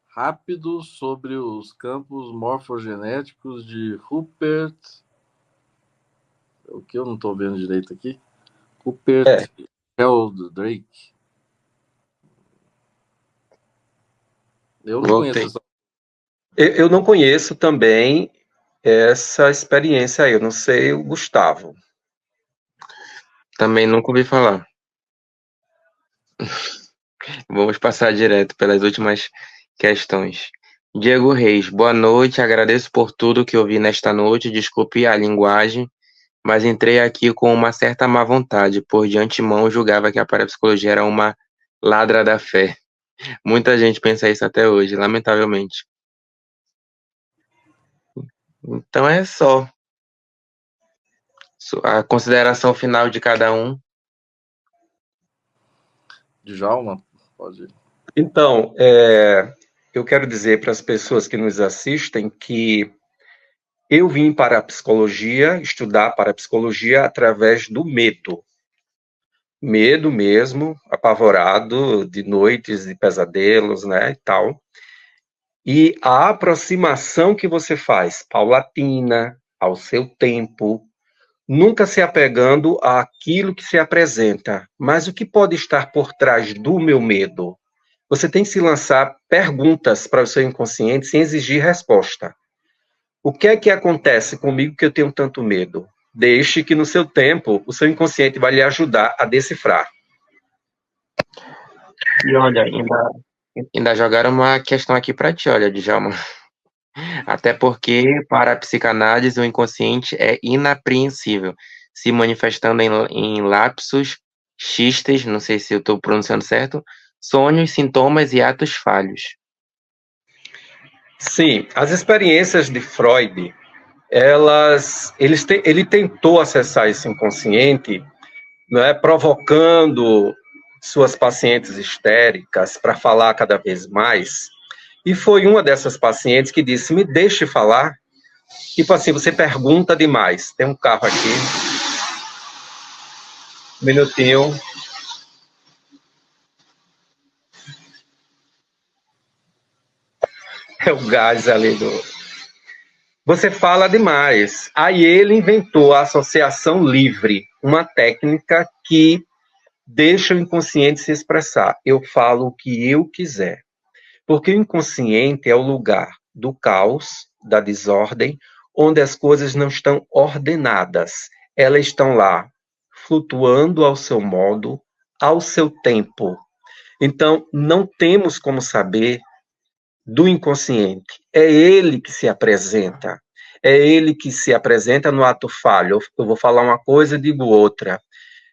rápido sobre os campos morfogenéticos de Rupert. O que eu não estou vendo direito aqui? Rupert Sheldrake. Eu não conheço essa. Eu não conheço também essa experiência aí, eu não sei o Gustavo. Também nunca ouvi falar. Vamos passar direto pelas últimas questões. Diego Reis, boa noite, agradeço por tudo que ouvi nesta noite, desculpe a linguagem, mas entrei aqui com uma certa má vontade, pois de antemão julgava que a parapsicologia era uma ladra da fé. Muita gente pensa isso até hoje, lamentavelmente. Então é só. A consideração final de cada um. Djalma, pode ir. Então, eu quero dizer para as pessoas que nos assistem que eu vim para a psicologia, estudar para a psicologia através do medo. Medo mesmo, apavorado, de noites de pesadelos, né, e tal. E a aproximação que você faz, paulatina, ao seu tempo, nunca se apegando àquilo que se apresenta, mas o que pode estar por trás do meu medo? Você tem que se lançar perguntas para o seu inconsciente sem exigir resposta. O que é que acontece comigo que eu tenho tanto medo? Deixe que no seu tempo o seu inconsciente vai lhe ajudar a decifrar. E olha, ainda jogaram uma questão aqui para ti, olha, Djalma. Até porque, para a psicanálise, o inconsciente é inapreensível, se manifestando em lapsos, xistes, não sei se eu estou pronunciando certo, sonhos, sintomas e atos falhos. Sim, as experiências de Freud, ele tentou acessar esse inconsciente, não é, provocando suas pacientes histéricas para falar cada vez mais. E foi uma dessas pacientes que disse: me deixe falar. Tipo assim, você pergunta demais. Tem um carro aqui. Um minutinho. É o gás ali do. Você fala demais. Aí ele inventou a associação livre, uma técnica que deixa o inconsciente se expressar. Eu falo o que eu quiser. Porque o inconsciente é o lugar do caos, da desordem, onde as coisas não estão ordenadas. Elas estão lá, flutuando ao seu modo, ao seu tempo. Então, não temos como saber do inconsciente. É ele que se apresenta. É ele que se apresenta no ato falho. Eu vou falar uma coisa e digo outra.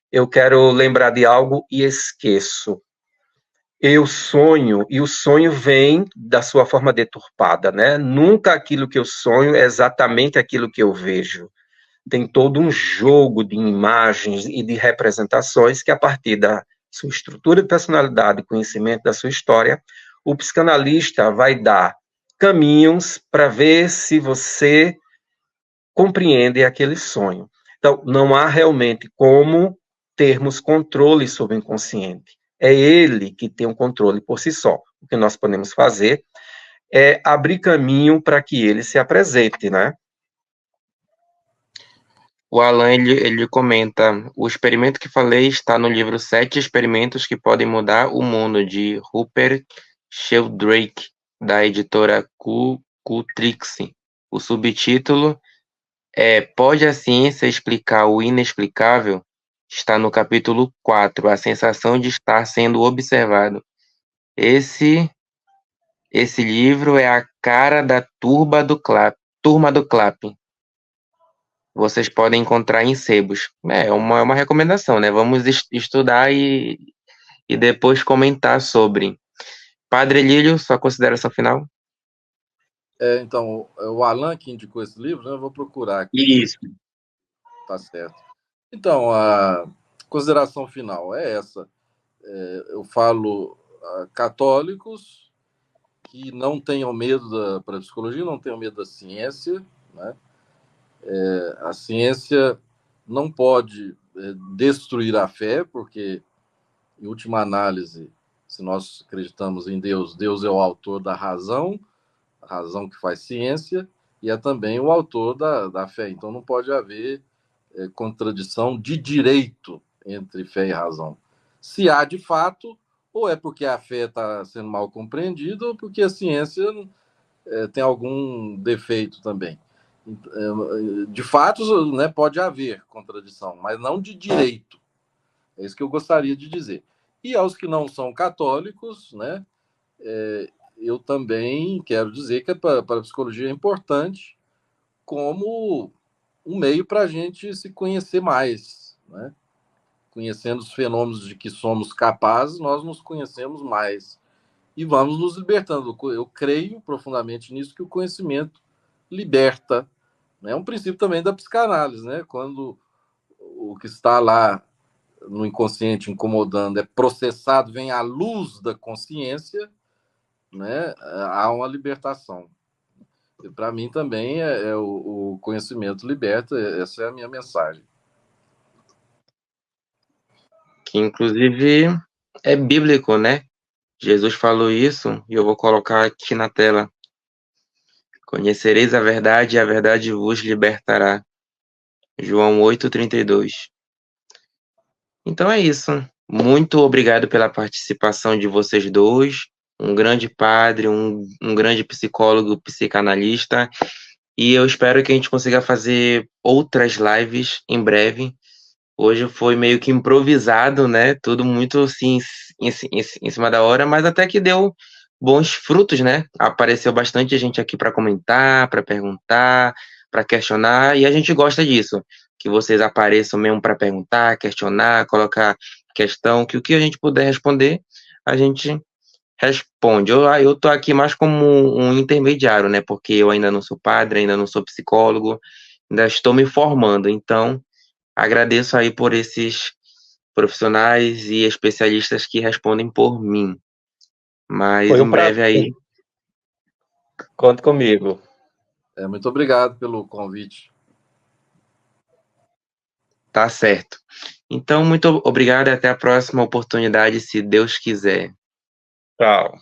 Eu quero lembrar de algo e esqueço. Eu sonho, e o sonho vem da sua forma deturpada, né? Nunca aquilo que eu sonho é exatamente aquilo que eu vejo. Tem todo um jogo de imagens e de representações que, a partir da sua estrutura de personalidade, conhecimento da sua história, o psicanalista vai dar caminhos para ver se você compreende aquele sonho. Então, não há realmente como termos controle sobre o inconsciente. É ele que tem o controle por si só. O que nós podemos fazer é abrir caminho para que ele se apresente, né? O Alan, ele comenta, o experimento que falei está no livro Sete Experimentos que Podem Mudar o Mundo, de Rupert Sheldrake, da editora Cutrix. O subtítulo é Pode a Ciência Explicar o Inexplicável? Está no capítulo 4, a sensação de estar sendo observado. Esse livro é a cara da turma do Clap. Vocês podem encontrar em sebos. É uma recomendação, né? Vamos estudar e depois comentar sobre. Padre Lílio, sua consideração final? Então, o Alan que indicou esse livro, né? Eu vou procurar aqui. Isso. Tá certo. Então, a consideração final é essa. Eu falo a católicos que não tenham medo da parapsicologia, não tenham medo da ciência, né? A ciência não pode destruir a fé, porque, em última análise, se nós acreditamos em Deus, Deus é o autor da razão, a razão que faz ciência, e é também o autor da fé. Então, não pode haver contradição de direito entre fé e razão. Se há de fato, ou é porque a fé está sendo mal compreendida, ou porque a ciência tem algum defeito também. De fato, né, pode haver contradição, mas não de direito. É isso que eu gostaria de dizer. E aos que não são católicos, né, eu também quero dizer que a parapsicologia é importante como um meio para a gente se conhecer mais, né? Conhecendo os fenômenos de que somos capazes, nós nos conhecemos mais e vamos nos libertando. Eu creio profundamente nisso, que o conhecimento liberta. É um princípio também da psicanálise, né? Quando o que está lá no inconsciente incomodando é processado, vem à luz da consciência, né? Há uma libertação. Para mim também o conhecimento liberta, essa é a minha mensagem. Que inclusive é bíblico, né? Jesus falou isso e eu vou colocar aqui na tela. Conhecereis a verdade e a verdade vos libertará. João 8:32. Então é isso. Muito obrigado pela participação de vocês dois. Um grande padre, um grande psicólogo, psicanalista. E eu espero que a gente consiga fazer outras lives em breve. Hoje foi meio que improvisado, né? Tudo muito assim, em cima da hora, mas até que deu bons frutos, né? Apareceu bastante gente aqui para comentar, para perguntar, para questionar, e a gente gosta disso, que vocês apareçam mesmo para perguntar, questionar, colocar questão, que o que a gente puder responder, a gente responde. Eu tô aqui mais como um intermediário, né? Porque eu ainda não sou padre, ainda não sou psicólogo, ainda estou me formando. Então, agradeço aí por esses profissionais e especialistas que respondem por mim. Mas Foi um em breve prazer. aí, Conte comigo. Muito obrigado pelo convite. tá certo. Então, muito obrigado e até a próxima oportunidade, se Deus quiser. Tchau.